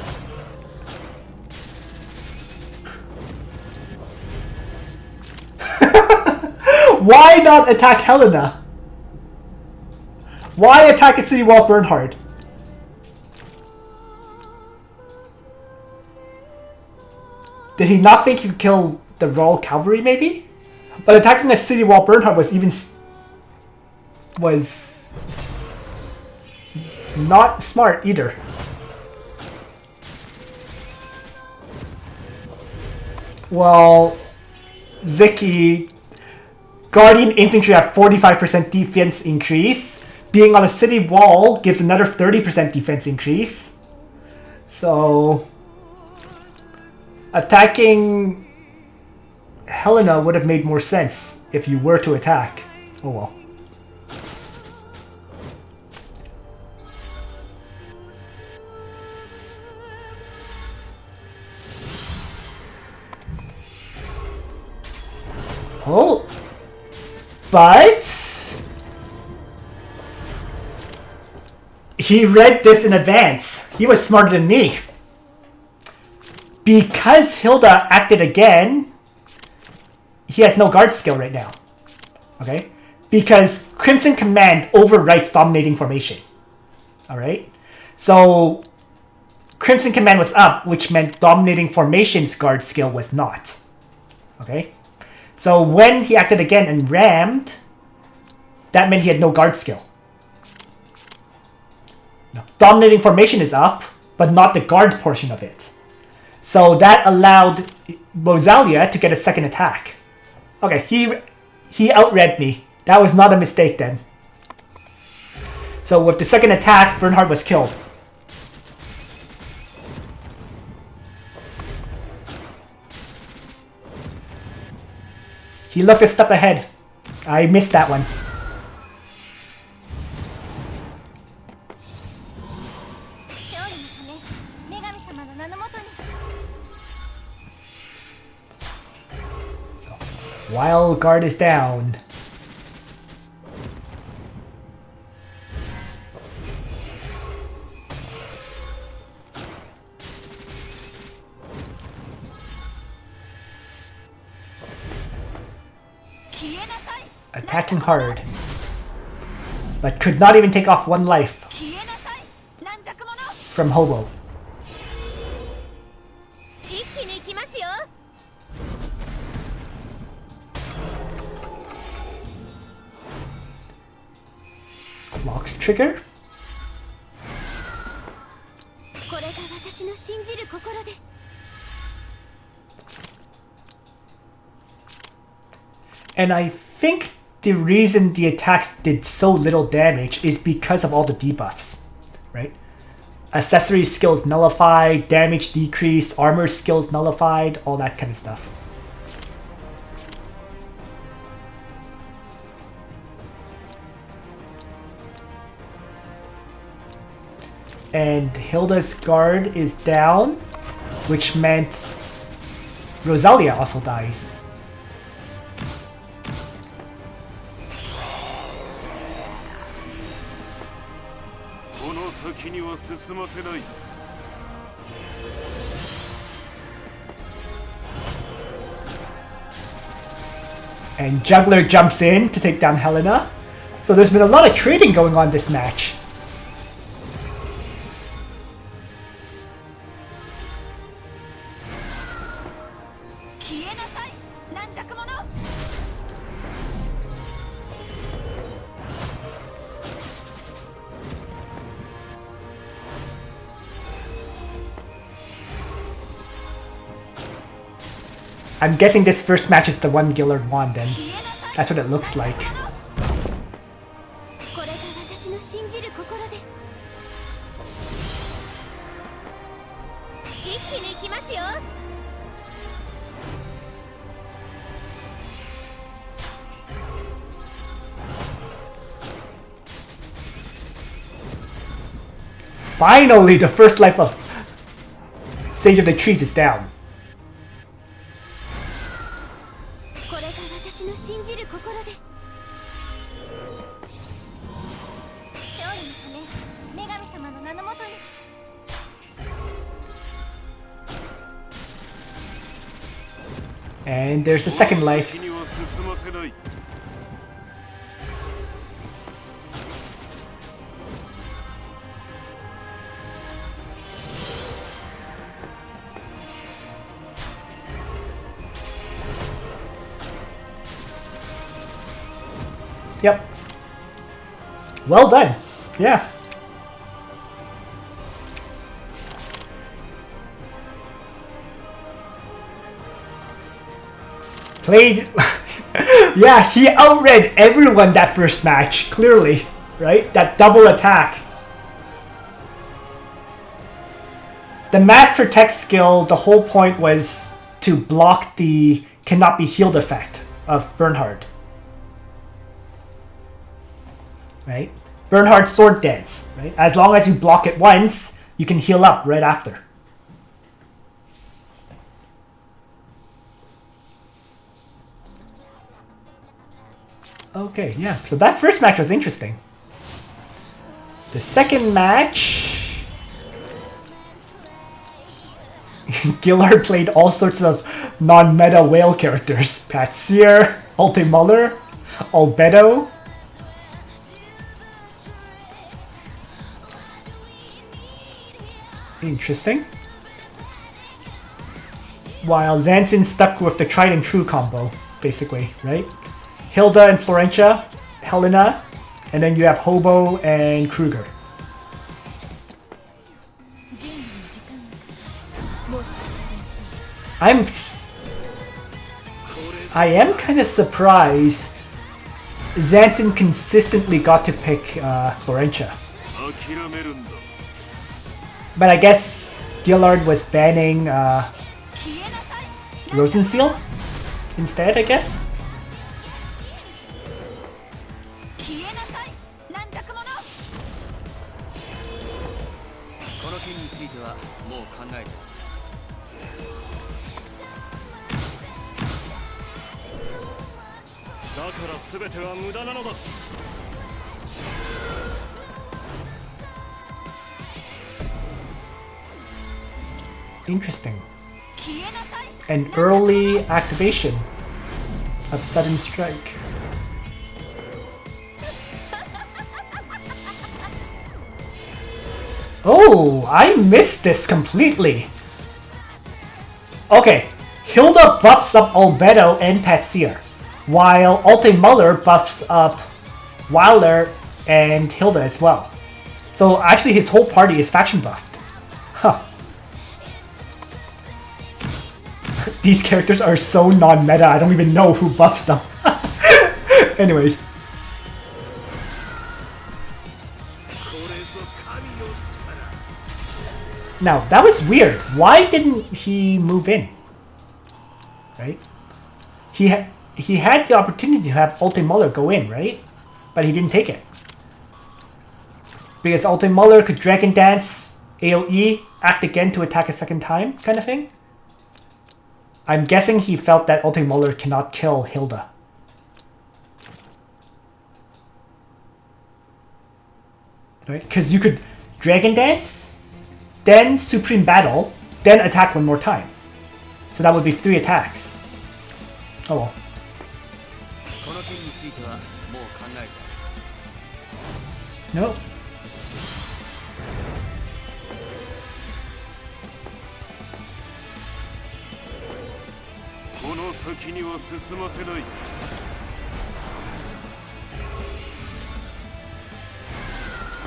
Why not attack Helena? Why attack a city wall, Bernhard? Did he not think he could kill the Royal Cavalry, maybe? But attacking a city wall, Bernhard was not smart either. Well, Ziki, Guardian Infantry at 45% defense increase. Being on a city wall gives another 30% defense increase. So attacking Helena would have made more sense if you were to attack. Oh well. Oh, but he read this in advance. He was smarter than me. Because Hilda acted again, he has no guard skill right now. Okay? Because Crimson Command overwrites Dominating Formation. Alright? So Crimson Command was up, which meant Dominating Formation's guard skill was not. Okay? So when he acted again and rammed, that meant he had no guard skill. No. Dominating Formation is up, but not the guard portion of it. So that allowed Rosalia to get a second attack. Okay, he outread me. That was not a mistake then. So with the second attack, Bernhard was killed. He looked a step ahead. I missed that one. So, while guard is down. Attacking hard, but could not even take off one life from Hobo. Clock's trigger. And I think the reason the attacks did so little damage is because of all the debuffs, right? Accessory skills nullified, damage decrease, armor skills nullified, all that kind of stuff. And Hilda's guard is down, which meant Rosalia also dies. And Juggler jumps in to take down Helena. So there's been a lot of trading going on this match. I'm guessing this first match is the one Guilard won then. That's what it looks like. Finally, the first life of Sage of the Trees is down. And there's the second life. Yep. Well done. Yeah. Played. Yeah, he outread everyone that first match, clearly. Right? That double attack. The Master Tech skill, the whole point was to block the cannot be healed effect of Bernhard. Right? Bernhard Sword Dance. Right? As long as you block it once, you can heal up right after. Okay, yeah. So that first match was interesting. The second match... Guilard played all sorts of non-meta whale characters. Patsier, Ultimuller, Albedo. Interesting. While Zansin stuck with the tried and true combo, basically, right? Hilda and Florentia, Helena, and then you have Hobo and Kruger. I am kind of surprised Zansin consistently got to pick Florentia. But I guess Guilard was banning Rosensteel instead, I guess. Interesting. An early activation of Sudden Strike. Oh, I missed this completely. Okay, Hilda buffs up Albedo and Patsier, while Ultimuller buffs up Wilder and Hilda as well. So actually his whole party is faction buffed. Huh. These characters are so non-meta, I don't even know who buffs them. Anyways. Now, that was weird. Why didn't he move in? Right? He had the opportunity to have Ultimuller go in, right? But he didn't take it. Because Ultimuller could Dragon Dance, AoE, act again to attack a second time, kind of thing. I'm guessing he felt that Ultimuller cannot kill Hilda. Right? Because you could Dragon Dance, then Supreme Battle, then attack one more time. So that would be 3 attacks. Oh well. Nope.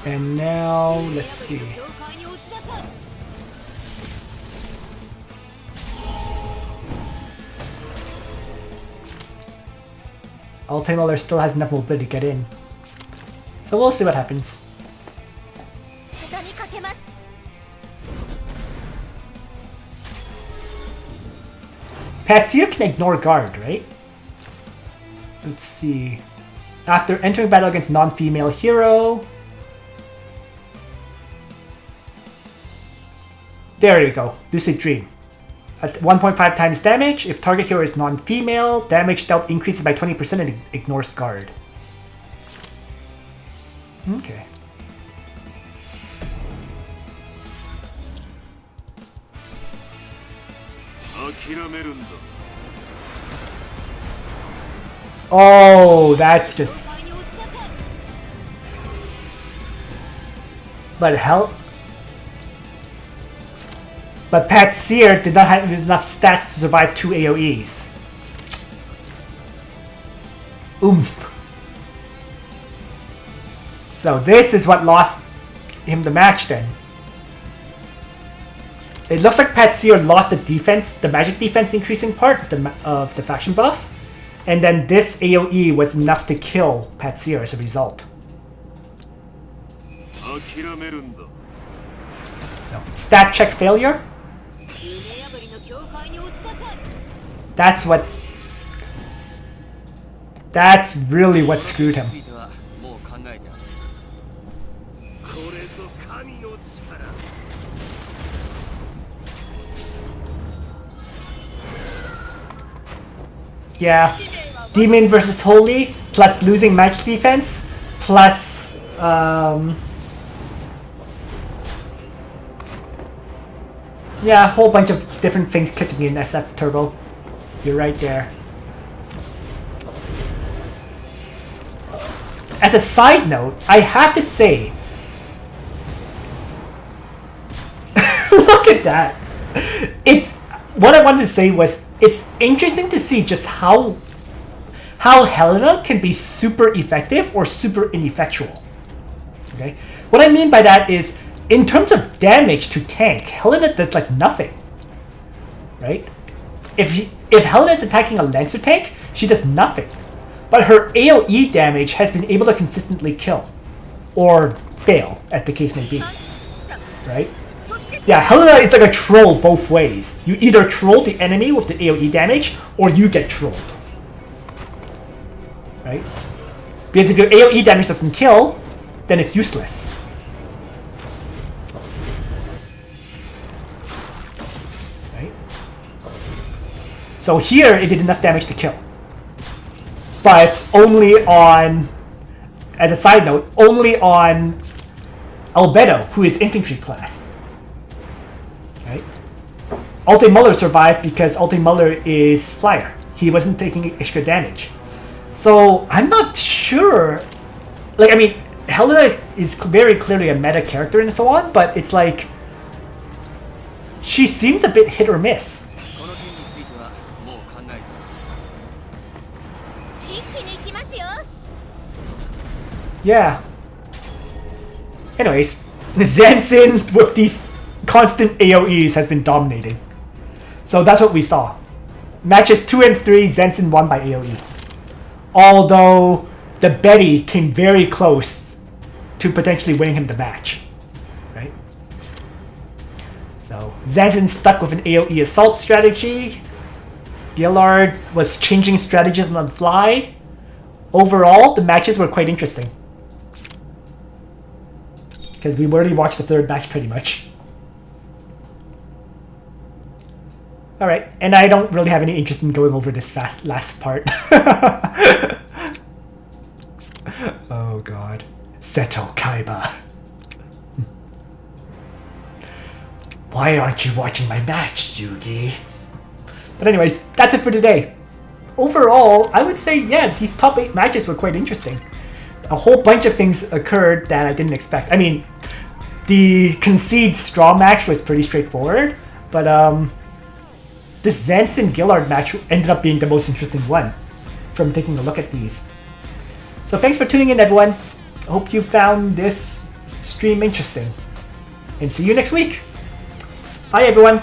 And now, let's see. Ultimate still has enough mobility to get in. So we'll see what happens. Patsier can ignore guard, right? Let's see. After entering battle against non-female hero... There you go. Lucid Dream. At 1.5 times damage, if target hero is non-female, damage dealt increases by 20% and ignores guard. Okay. Oh, that's just... But hell... But Patsier did not have enough stats to survive 2 AoEs. Oomph. So this is what lost him the match then. It looks like Patsier lost the defense, the magic defense increasing part of the faction buff. And then this AoE was enough to kill Patsier as a result. So, stat check failure. That's really what screwed him. Yeah, Demon versus Holy, plus losing magic defense, plus yeah, a whole bunch of different things kicking in SF Turbo. You're right there. As a side note, I have to say, look at that. It's what I wanted to say was it's interesting to see just how Helena can be super effective or super ineffectual. Okay, what I mean by that is in terms of damage to tank, Helena does like nothing. Right? If Helena is attacking a Lancer tank, she does nothing. But her AoE damage has been able to consistently kill. Or fail, as the case may be. Right? Yeah, Helena is like a troll both ways. You either troll the enemy with the AoE damage, or you get trolled. Right? Because if your AoE damage doesn't kill, then it's useless. Right? So here, it did enough damage to kill. But only on, as a side note, only on Albedo, who is infantry class. Right? Alte Muller survived because Alte Muller is flyer. He wasn't taking extra damage. So I'm not sure. Like, I mean, Helena is very clearly a meta character and so on, but it's like she seems a bit hit or miss. Yeah. Anyways, Zansin with these constant AoEs has been dominating. So that's what we saw. Matches 2 and 3, Zansin won by AoE. Although the Betty came very close to potentially winning him the match. Right? So Zansin stuck with an AoE assault strategy. Guilard was changing strategies on the fly. Overall, the matches were quite interesting. Because we've already watched the third match pretty much. Alright, and I don't really have any interest in going over this last part. Oh god. Seto Kaiba. Why aren't you watching my match, Yugi? But anyways, that's it for today. Overall, I would say, yeah, these top 8 matches were quite interesting. A whole bunch of things occurred that I didn't expect. I mean, the Concede straw match was pretty straightforward, but this Zansin Guilard match ended up being the most interesting one from taking a look at these. So thanks for tuning in, everyone. I hope you found this stream interesting. And see you next week. Bye, everyone.